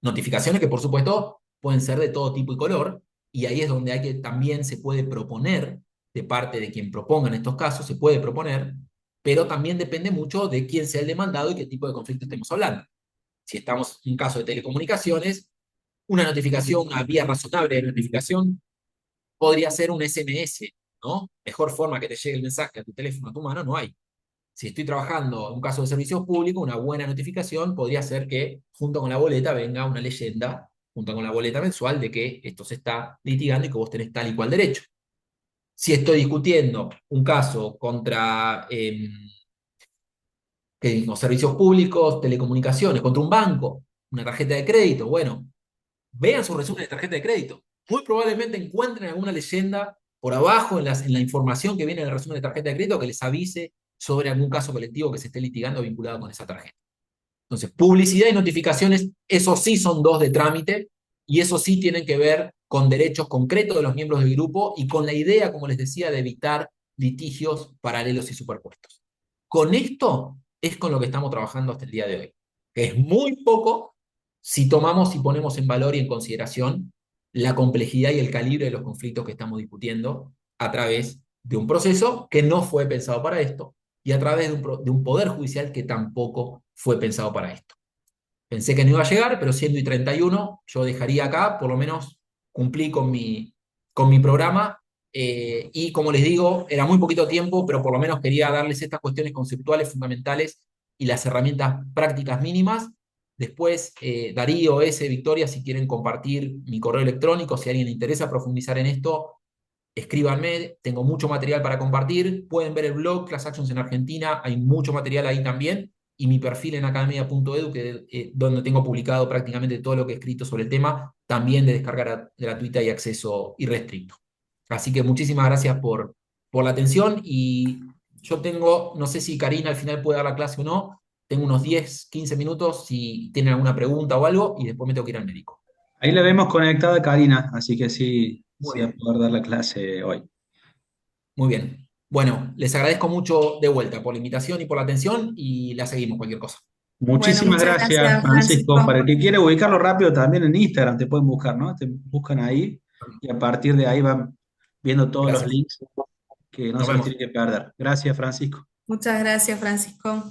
Notificaciones que, por supuesto, pueden ser de todo tipo y color, y ahí es donde también se puede proponer, de parte de quien proponga en estos casos, se puede proponer, pero también depende mucho de quién sea el demandado y qué tipo de conflicto estemos hablando. Si estamos en un caso de telecomunicaciones, una notificación, una vía razonable de notificación, podría ser un SMS, ¿no? Mejor forma que te llegue el mensaje a tu teléfono, a tu mano, no hay. Si estoy trabajando en un caso de servicios públicos, una buena notificación podría ser que junto con la boleta venga una leyenda, junto con la boleta mensual, de que esto se está litigando y que vos tenés tal y cual derecho. Si estoy discutiendo un caso contra que los servicios públicos, telecomunicaciones, contra un banco, una tarjeta de crédito. Bueno, vean su resumen de tarjeta de crédito. Muy probablemente encuentren alguna leyenda por abajo en la información que viene en el resumen de tarjeta de crédito que les avise sobre algún caso colectivo que se esté litigando vinculado con esa tarjeta. Entonces, publicidad y notificaciones, eso sí son dos de trámite y eso sí tienen que ver con derechos concretos de los miembros del grupo y con la idea, como les decía, de evitar litigios paralelos y superpuestos. Con esto es con lo que estamos trabajando hasta el día de hoy, que es muy poco si tomamos y ponemos en valor y en consideración la complejidad y el calibre de los conflictos que estamos discutiendo a través de un proceso que no fue pensado para esto y a través de un poder judicial que tampoco fue pensado para esto. Pensé que no iba a llegar, pero siendo y 31, yo dejaría acá, por lo menos cumplí con mi programa. Y como les digo, era muy poquito tiempo, pero por lo menos quería darles estas cuestiones conceptuales fundamentales y las herramientas prácticas mínimas. Después, Darío, Victoria, si quieren compartir mi correo electrónico, si a alguien le interesa profundizar en esto, escríbanme, tengo mucho material para compartir. Pueden ver el blog Class Actions en Argentina, hay mucho material ahí también. Y mi perfil en academia.edu, donde tengo publicado prácticamente todo lo que he escrito sobre el tema, también de descarga gratuita y acceso irrestricto. Así que muchísimas gracias por la atención. Y yo tengo, no sé si Karina al final puede dar la clase o no, tengo unos 10, 15 minutos si tienen alguna pregunta o algo, y después me tengo que ir al médico. Ahí la vemos conectada a Karina, así que sí, Muy sí va a bien. poder dar la clase hoy. Muy bien. Bueno, les agradezco mucho de vuelta por la invitación y por la atención y la seguimos cualquier cosa. Bueno, Muchísimas muchas gracias, gracias, Francisco. Para Francisco. el que quiera ubicarlo rápido, también en Instagram te pueden buscar, ¿no? Te buscan ahí y a partir de ahí van viendo todos los Gracias. links que no Nos se los vemos. tienen que perder. Gracias, Francisco. Muchas gracias, Francisco.